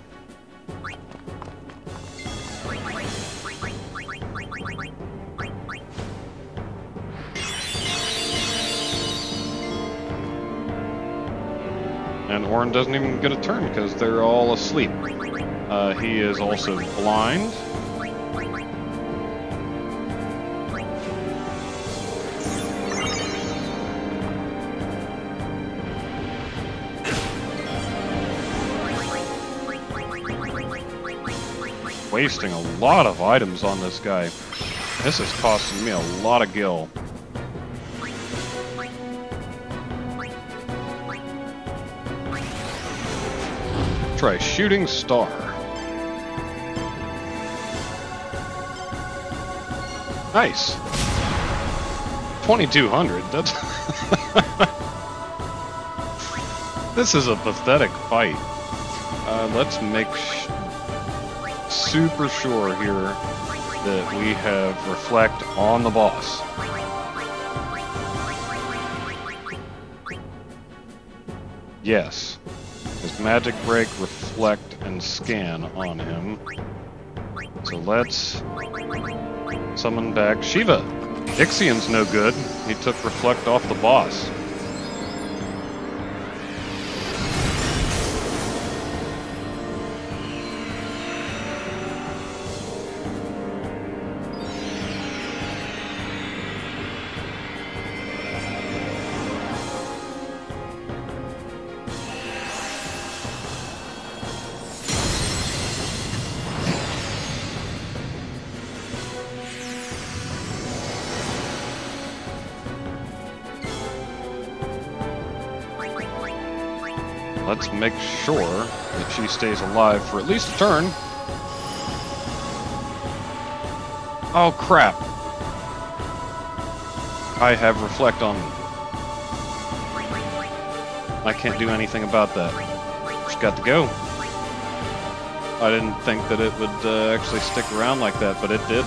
And Orin doesn't even get a turn because they're all asleep. He is also blind. Wasting a lot of items on this guy. This is costing me a lot of gil. Try Shooting Star. Nice. 2200. That's This is a pathetic fight. Let's make super sure here that we have reflect on the boss. Yes. His magic break, reflect, and scan on him. So let's summon back Shiva. Ixion's no good. He took reflect off the boss. Let's make sure that she stays alive for at least a turn. Oh crap. I have reflect on me. I can't do anything about that. Just got to go. I didn't think that it would actually stick around like that, but it did.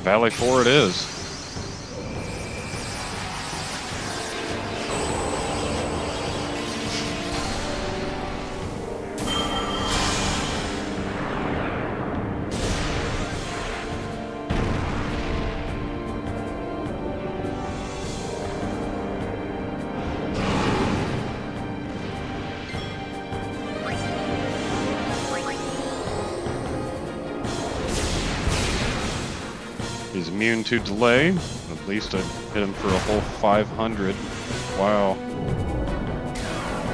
Valley 4 it is. He's immune to delay. At least I hit him for a whole 500. Wow.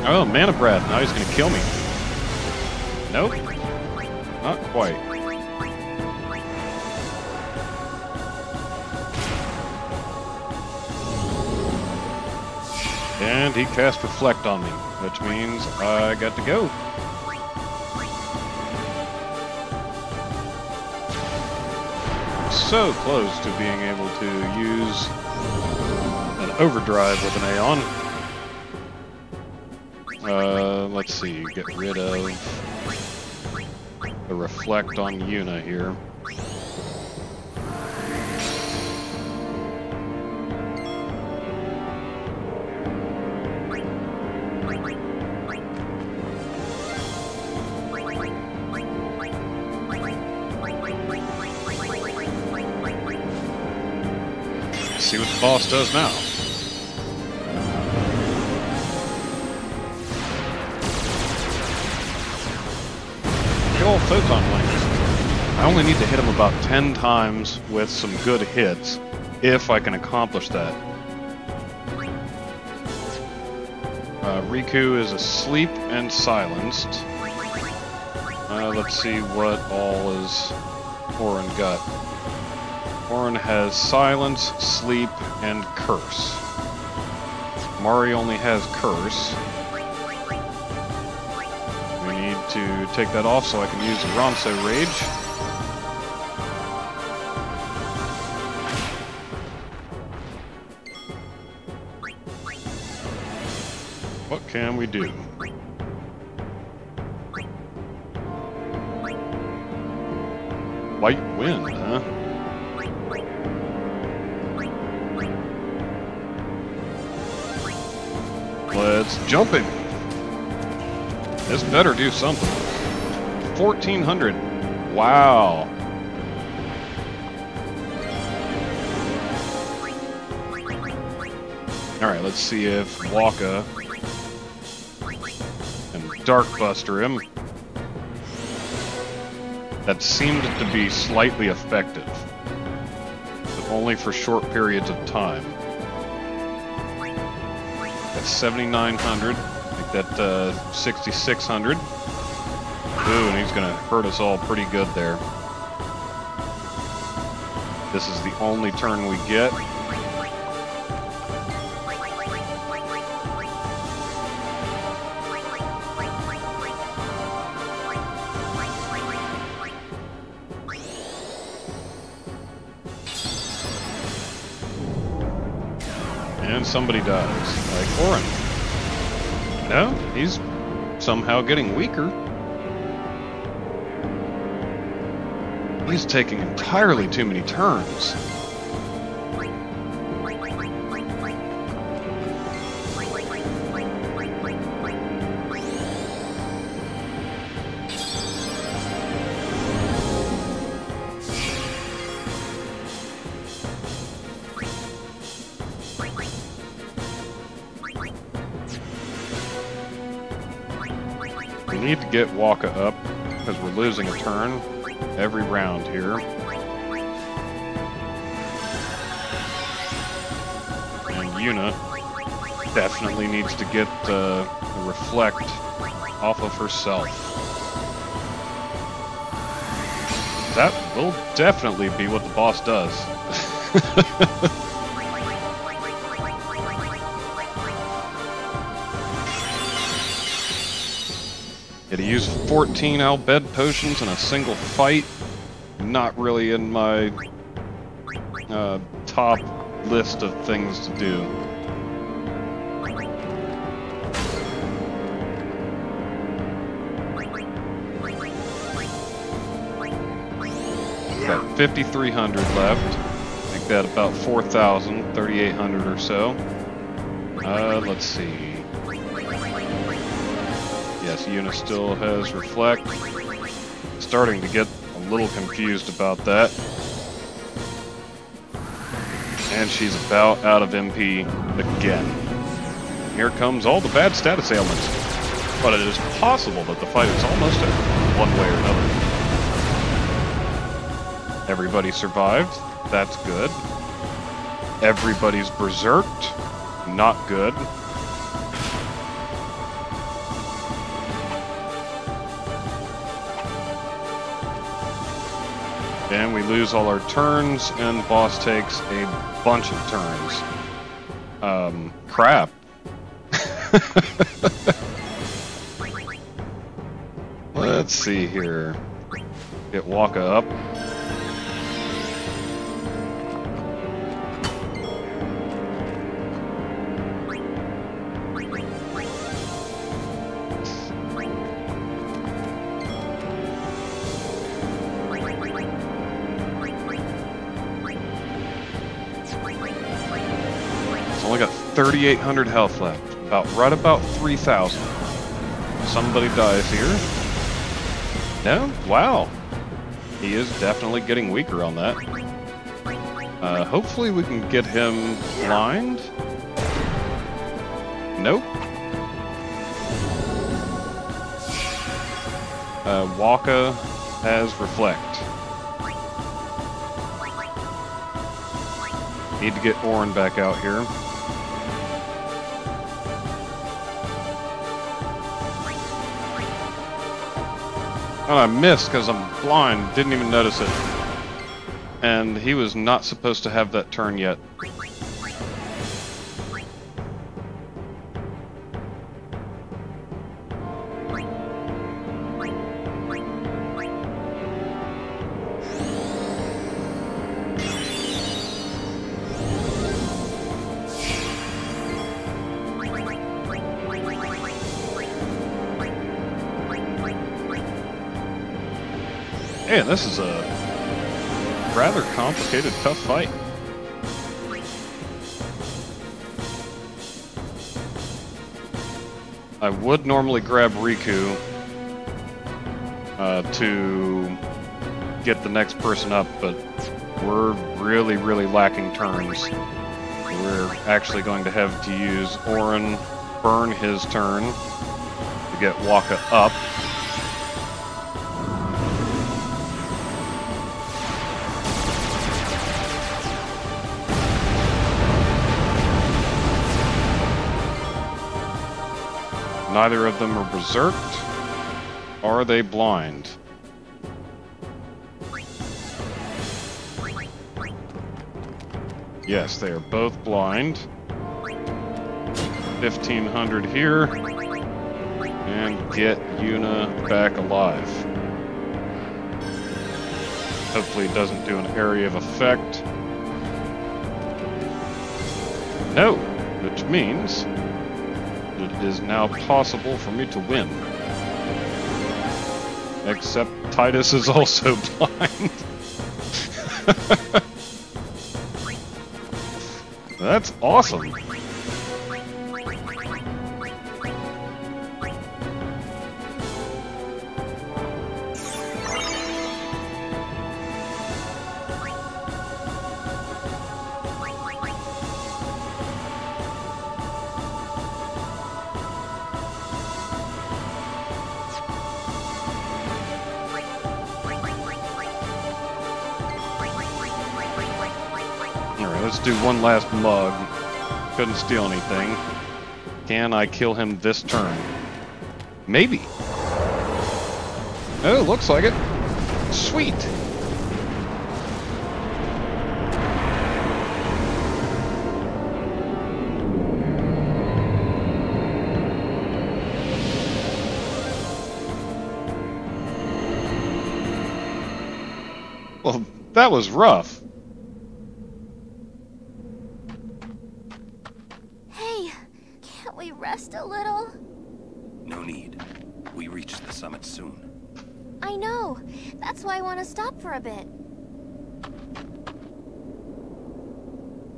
Oh, Mana Breath. Now he's going to kill me. Nope. Not quite. And he cast Reflect on me, which means I got to go. So close to being able to use an overdrive with an Aeon. Let's see, get rid of the reflect on Yuna here. See what the boss does now. Big old photon wings. I only need to hit him about 10 times with some good hits, if I can accomplish that. Riku is asleep and silenced. Let's see what all is Orin got. Orin has Silence, Sleep, and Curse. Mari only has Curse. We need to take that off so I can use the Ronso Rage. What can we do? White Wind, huh? Let's jump him. This better do something. 1400. Wow. Alright, let's see if Waka and Darkbuster him. That seemed to be slightly effective, but only for short periods of time. 7,900, make that 6,600. Ooh, and he's gonna hurt us all pretty good there. This is the only turn we get. somebody dies. Like Orin. No, he's somehow getting weaker. He's taking entirely too many turns. We need to get Waka up because we're losing a turn every round here. And Yuna definitely needs to get the reflect off of herself. That will definitely be what the boss does. Had to use 14 Albed potions in a single fight. Not really in my top list of things to do. Got 5,300 left. Make that about 4,000, 3,800 or so. Let's see. Yes, Yuna still has Reflect. Starting to get a little confused about that. And she's about out of MP again. Here comes all the bad status ailments. But it is possible that the fight is almost over, one way or another. Everybody survived. That's good. Everybody's berserked. Not good. And we lose all our turns, and boss takes a bunch of turns. Crap. Let's see here. Get Waka up. Only got 3,800 health left. Right about 3,000. Somebody dies here. No? Wow. He is definitely getting weaker on that. Hopefully we can get him blind. Nope. Waka has Reflect. Need to get Orin back out here. Oh, I missed because I'm blind. Didn't even notice it. And he was not supposed to have that turn yet. Hey, this is a rather complicated, tough fight. I would normally grab Riku to get the next person up, but we're really, really lacking turns. We're actually going to have to use Orin burn his turn to get Waka up. Neither of them are berserked. Are they blind? Yes, they are both blind. 1,500 here. And get Yuna back alive. Hopefully it doesn't do an area of effect. No! means it is now possible for me to win. Except Titus is also blind. That's awesome. Let's do one last mug. Couldn't steal anything. Can I kill him this turn? Maybe. Oh, looks like it. Sweet. Well, that was rough. Rest a little? No need. We reach the summit soon. I know. That's why I want to stop for a bit.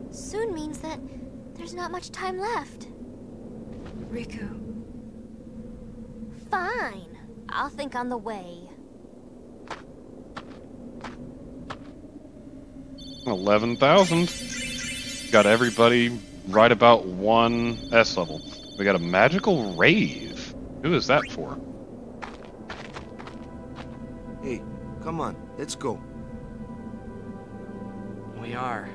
Soon means that there's not much time left. Riku. Fine. I'll think on the way. 11,000. Got everybody right about 1 S level. We got a magical rave. Who is that for? Hey, come on, let's go. We are.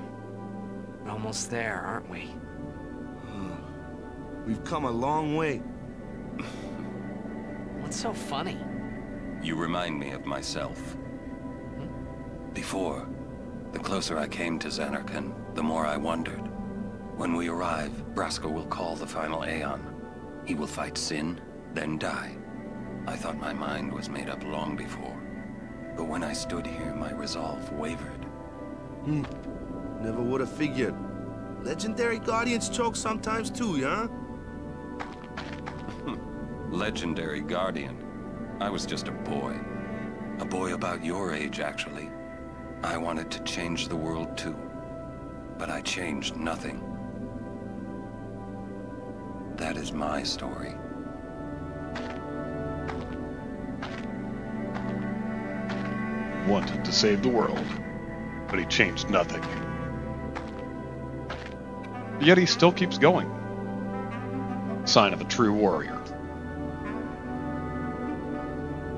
We're almost there, aren't we? We've come a long way. What's so funny? You remind me of myself. Before, the closer I came to Zanarkand, the more I wondered. When we arrive, Brasker will call the final Aeon. He will fight Sin, then die. I thought my mind was made up long before. But when I stood here, my resolve wavered. Never would have figured. Legendary Guardians choke sometimes too, huh? Legendary Guardian? I was just a boy. A boy about your age, actually. I wanted to change the world too. But I changed nothing. That is my story. Wanted to save the world, but he changed nothing. Yet he still keeps going. Sign of a true warrior.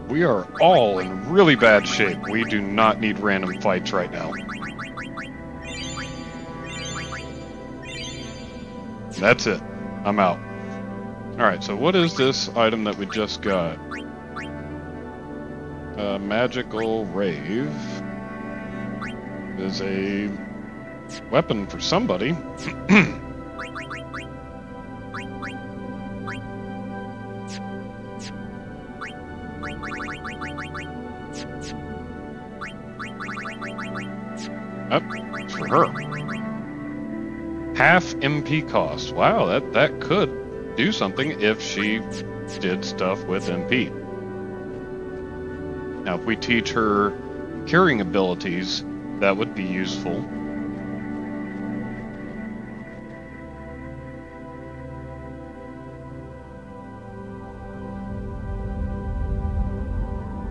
We are all in really bad shape. We do not need random fights right now. That's it. I'm out. Alright, so what is this item that we just got? Magical Rave is a weapon for somebody. It's for her. Half MP cost. Wow, that could do something if she did stuff with MP. Now, if we teach her curing abilities, that would be useful.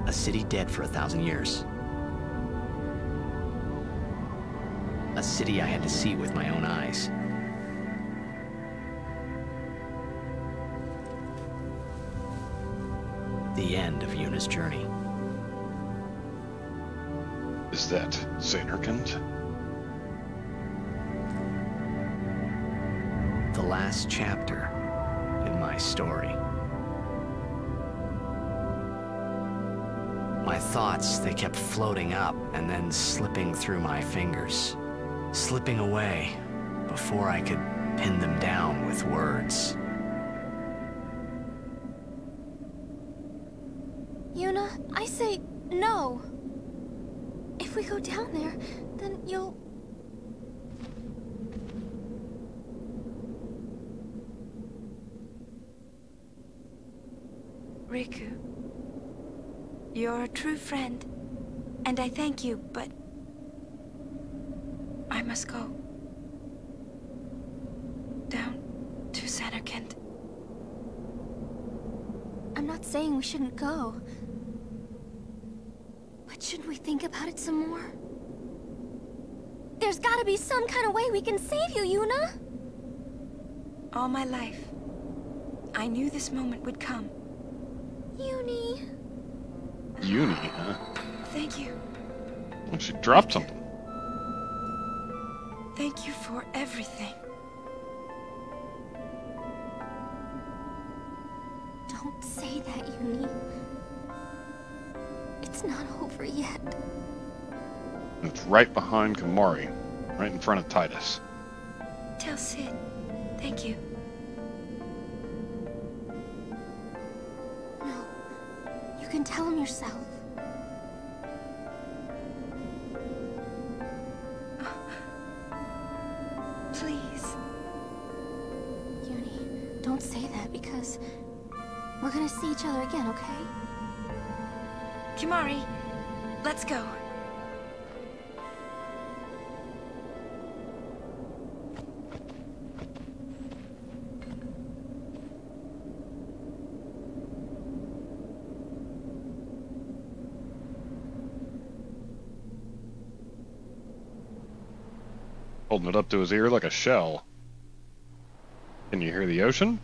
A city dead for 1,000 years. A city I had to see with my own eyes. The end of Yuna's journey. Is that Zanarkand? The last chapter in my story. My thoughts, they kept floating up and then slipping through my fingers. Slipping away before I could pin them down with words. Yuna, I say no. If we go down there, then you'll... Riku, you're a true friend, and I thank you, but I must go. Down to Zanarkand. I'm not saying we shouldn't go. But shouldn't we think about it some more? There's gotta be some kind of way we can save you, Yuna! All my life, I knew this moment would come. Uni. Uni, huh? Thank you. Oh, she dropped something. Thank you for everything. Don't say that, Uni. It's not over yet. It's right behind Kamari, right in front of Titus. Tell Sid. Thank you. No. You can tell him yourself. Please. Uni, don't say that because we're gonna see each other again, okay? Kimari, let's go. Holding it up to his ear like a shell. Can you hear the ocean?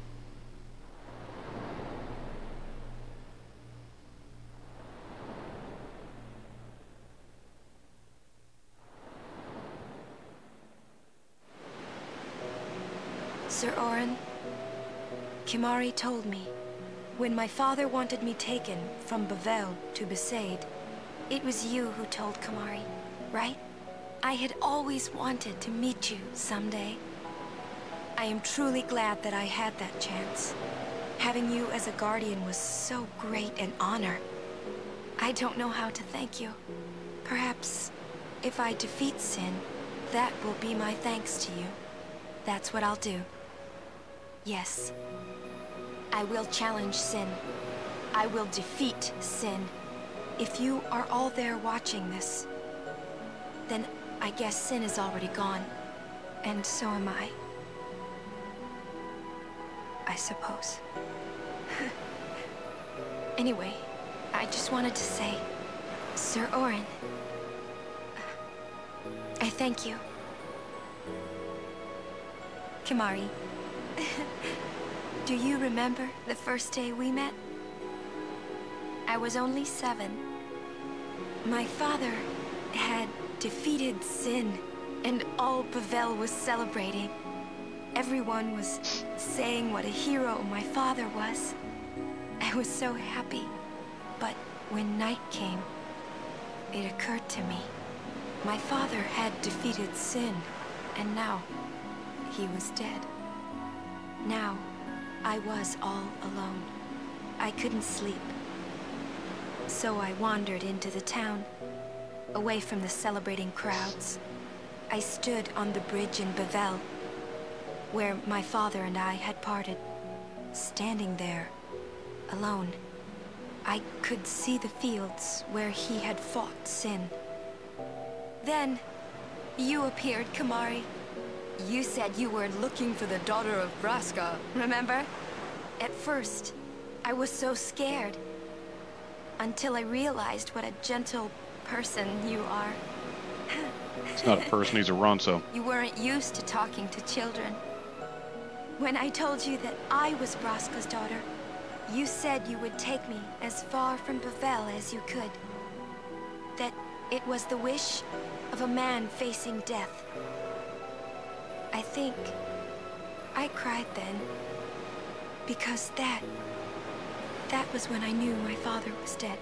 Sir Orin, Kimari told me, when my father wanted me taken from Bavel to Besaid, it was you who told Kimari, right? I had always wanted to meet you someday. I am truly glad that I had that chance. Having you as a guardian was so great an honor. I don't know how to thank you. Perhaps, if I defeat Sin, that will be my thanks to you. That's what I'll do. Yes. I will challenge Sin. I will defeat Sin. If you are all there watching this, then I guess Sin is already gone. And so am I. I suppose. Anyway, I just wanted to say, Sir Orin, I thank you. Kimari, do you remember the first day we met? I was only 7. My father had defeated Sin, and all Bavel was celebrating. Everyone was saying what a hero my father was. I was so happy. But when night came, it occurred to me. My father had defeated Sin, and now he was dead. Now, I was all alone. I couldn't sleep. So I wandered into the town, away from the celebrating crowds. I stood on the bridge in Bavel, where my father and I had parted. Standing there, alone, I could see the fields where he had fought Sin. Then, you appeared, Kimari. You said you were looking for the daughter of Braska, remember? At first, I was so scared, until I realized what a gentle person you are. It's not a person, he's a Ronso. You weren't used to talking to children. When I told you that I was Braska's daughter, you said you would take me as far from Bavel as you could. That it was the wish of a man facing death. I think I cried then, because that was when I knew my father was dead,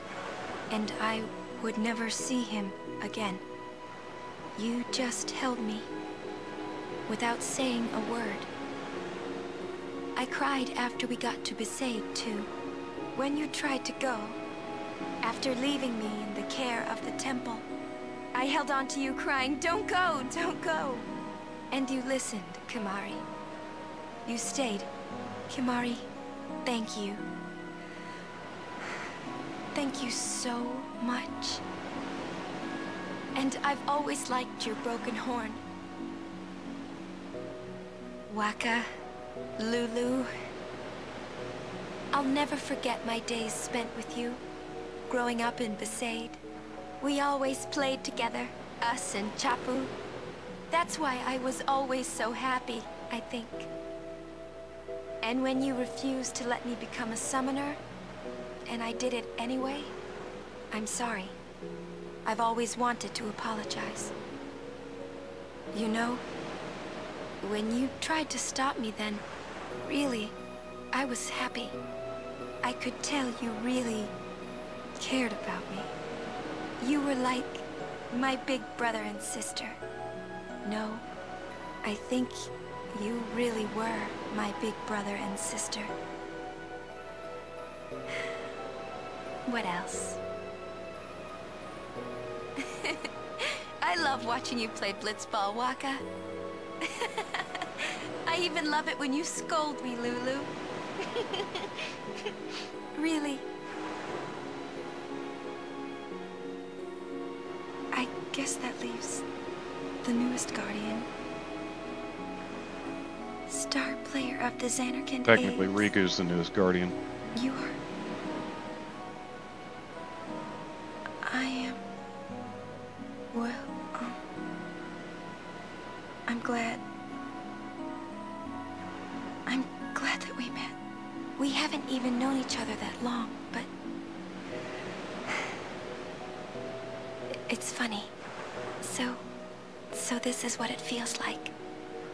and I would never see him again. You just held me, without saying a word. I cried after we got to Besaid, too. When you tried to go, after leaving me in the care of the temple, I held on to you crying, "Don't go, don't go!" And you listened, Kimari. You stayed. Kimari, thank you. thank you so much. And I've always liked your broken horn. Waka, Lulu. I'll never forget my days spent with you, growing up in Besaid. We always played together, us and Chapu. That's why I was always so happy, I think. And when you refused to let me become a summoner, and I did it anyway, I'm sorry. I've always wanted to apologize. You know, when you tried to stop me then, really, I was happy. I could tell you really cared about me. You were like my big brother and sister. No, I think you really were my big brother and sister. What else? I love watching you play blitzball, Waka. I even love it when you scold me, Lulu. Really. I guess that leaves the newest Guardian. Star player of the Zanarkand. Technically, Riku's the newest Guardian. You are. I am. Well, I'm glad. I'm glad that we met. We haven't even known each other that long, but... It's funny. So this is what it feels like.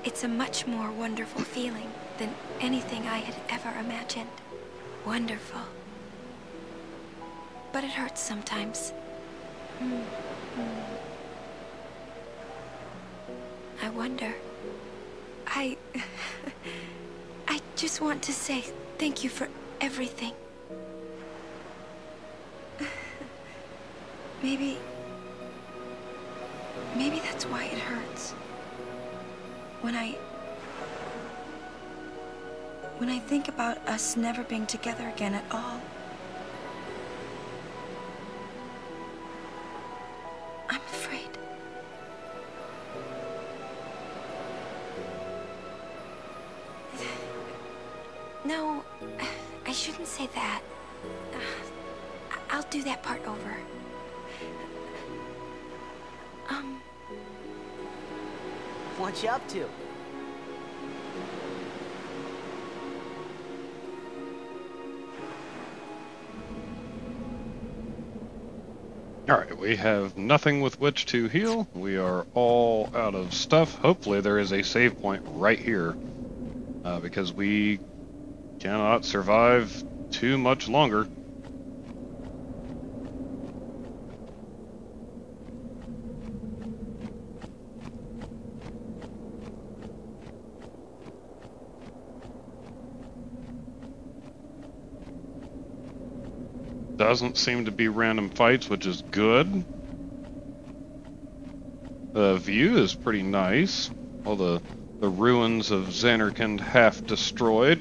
It's a much more wonderful feeling than anything I had ever imagined. Wonderful. But it hurts sometimes. I wonder. I just want to say thank you for everything. Maybe that's why it hurts. When I think about us never being together again at all. I'm afraid. No, I shouldn't say that. I'll do that part over. What you up to? Alright, we have nothing with which to heal. We are all out of stuff. Hopefully there is a save point right here. Because we cannot survive too much longer. Doesn't seem to be random fights, which is good. The view is pretty nice. All the ruins of Zanarkand half destroyed.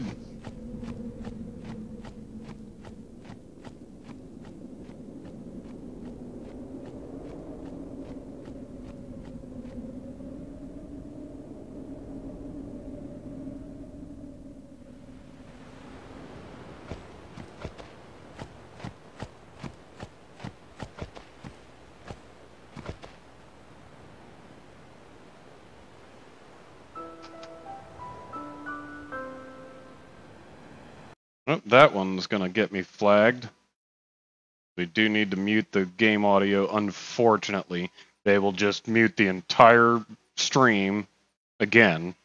Oh, that one's gonna get me flagged. We do need to mute the game audio, unfortunately. They will just mute the entire stream again.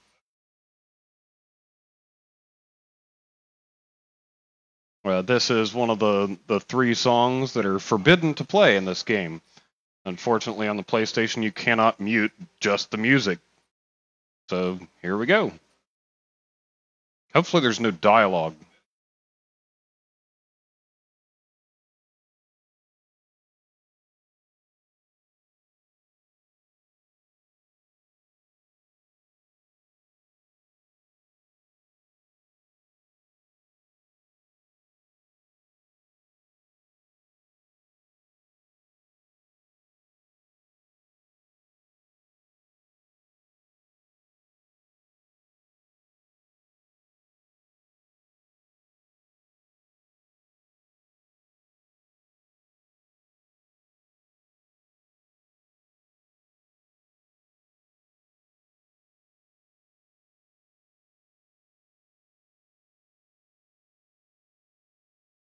This is one of the 3 songs that are forbidden to play in this game. Unfortunately, on the PlayStation, you cannot mute just the music. So, here we go. Hopefully there's no dialogue.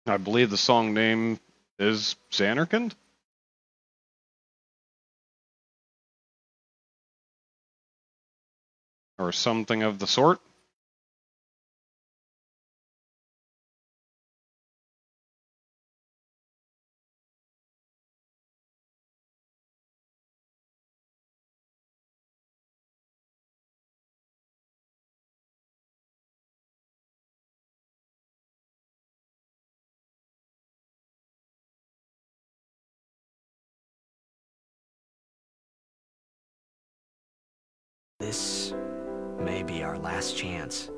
I believe the song name is Zanarkand? Or something of the sort. This may be our last chance.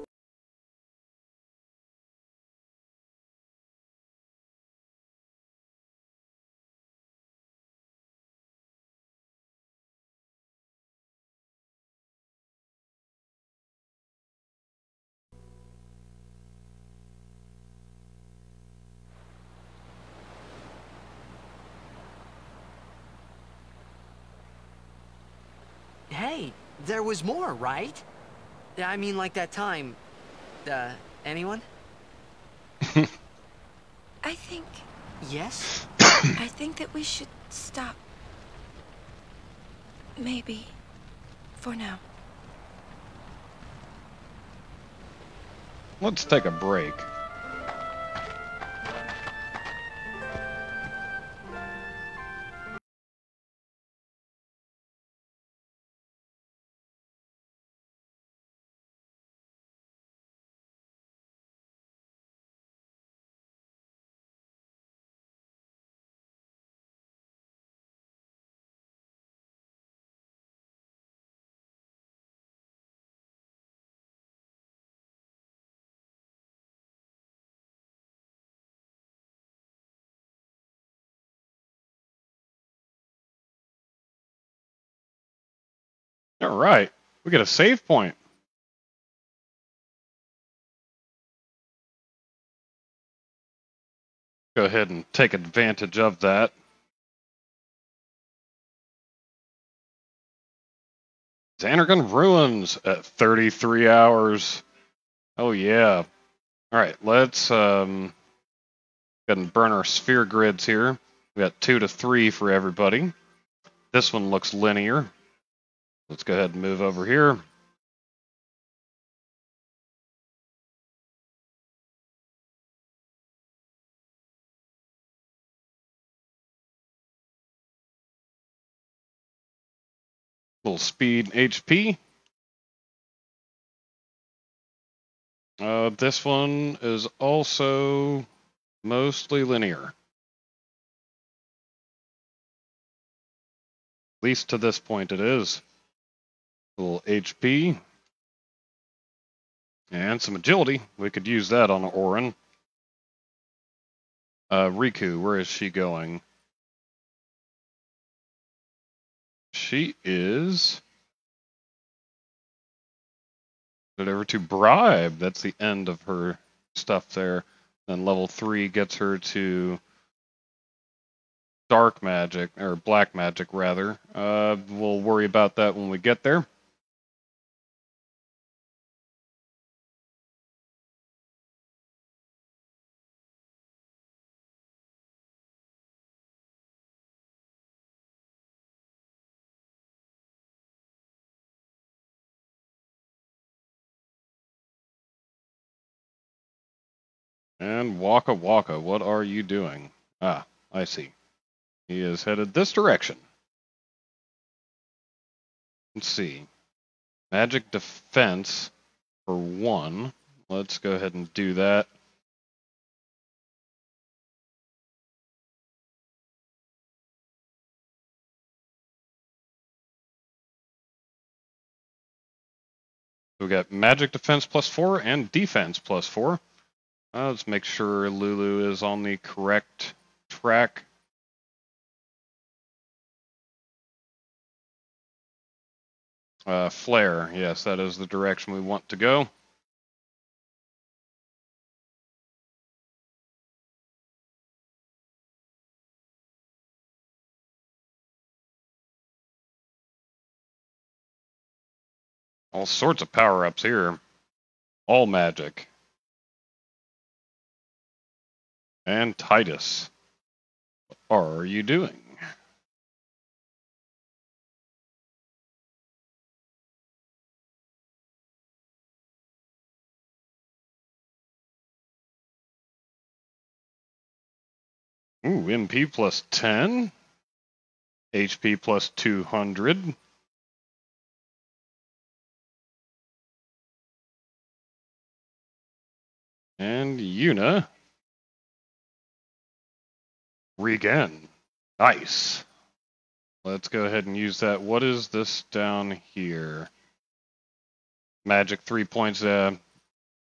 Hey, there was more, right? I mean, like that time. Anyone? I think... Yes? I think that we should stop. Maybe. For now. Let's take a break. All right, we get a save point. Go ahead and take advantage of that. Zanarkand Ruins at 33 hours. Oh yeah. All right, let's go ahead and burn our sphere grids here. We got 2 to 3 for everybody. This one looks linear. Let's go ahead and move over here. Little speed HP. This one is also mostly linear. At least to this point it is. Little HP. And some agility. We could use that on Orin. Riku, where is she going? She is... over to Bribe. That's the end of her stuff there. Then level 3 gets her to Dark Magic, or Black Magic rather. We'll worry about that when we get there. And Waka Waka, what are you doing? Ah, I see. He is headed this direction. Let's see. Magic Defense for 1. Let's go ahead and do that. We got Magic Defense +4 and Defense +4. Let's make sure Lulu is on the correct track. Flare, yes, that is the direction we want to go. All sorts of power-ups here. All magic. And Titus, what are you doing? Ooh, MP plus 10. HP plus 200. And Yuna. Regen. Nice. Let's go ahead and use that. What is this down here? Magic 3 points. I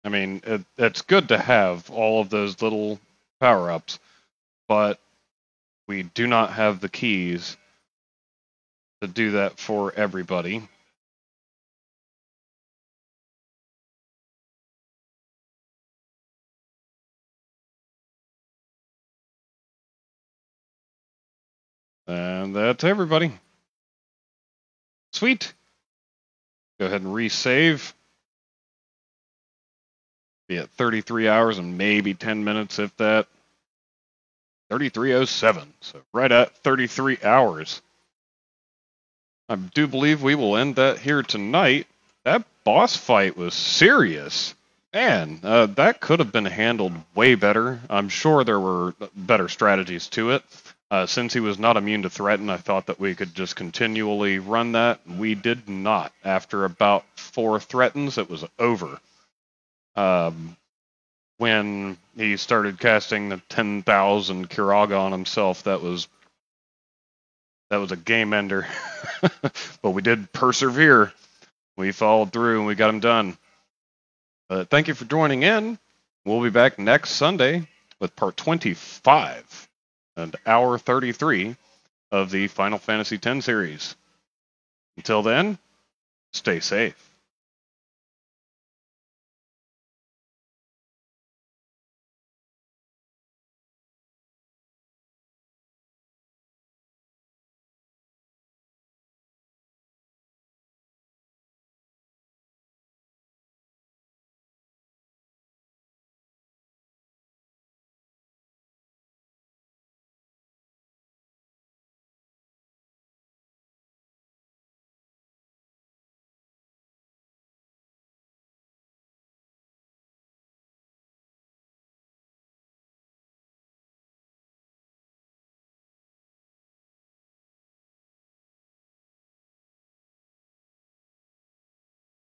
mean, it's good to have all of those little power-ups, but we do not have the keys to do that for everybody. And that's everybody. Sweet. Go ahead and resave. Be at 33 hours and maybe 10 minutes, if that. 33:07, so right at 33 hours. I do believe we will end that here tonight. That boss fight was serious. Man, that could have been handled way better. I'm sure there were better strategies to it. Since he was not immune to threaten, I thought that we could just continually run that. We did not. After about 4 threatens, it was over. When he started casting the 10,000 Kiraga on himself, that was a game ender. But we did persevere. We followed through and we got him done. Thank you for joining in. We'll be back next Sunday with part 25 and hour 33 of the Final Fantasy X series. Until then, stay safe.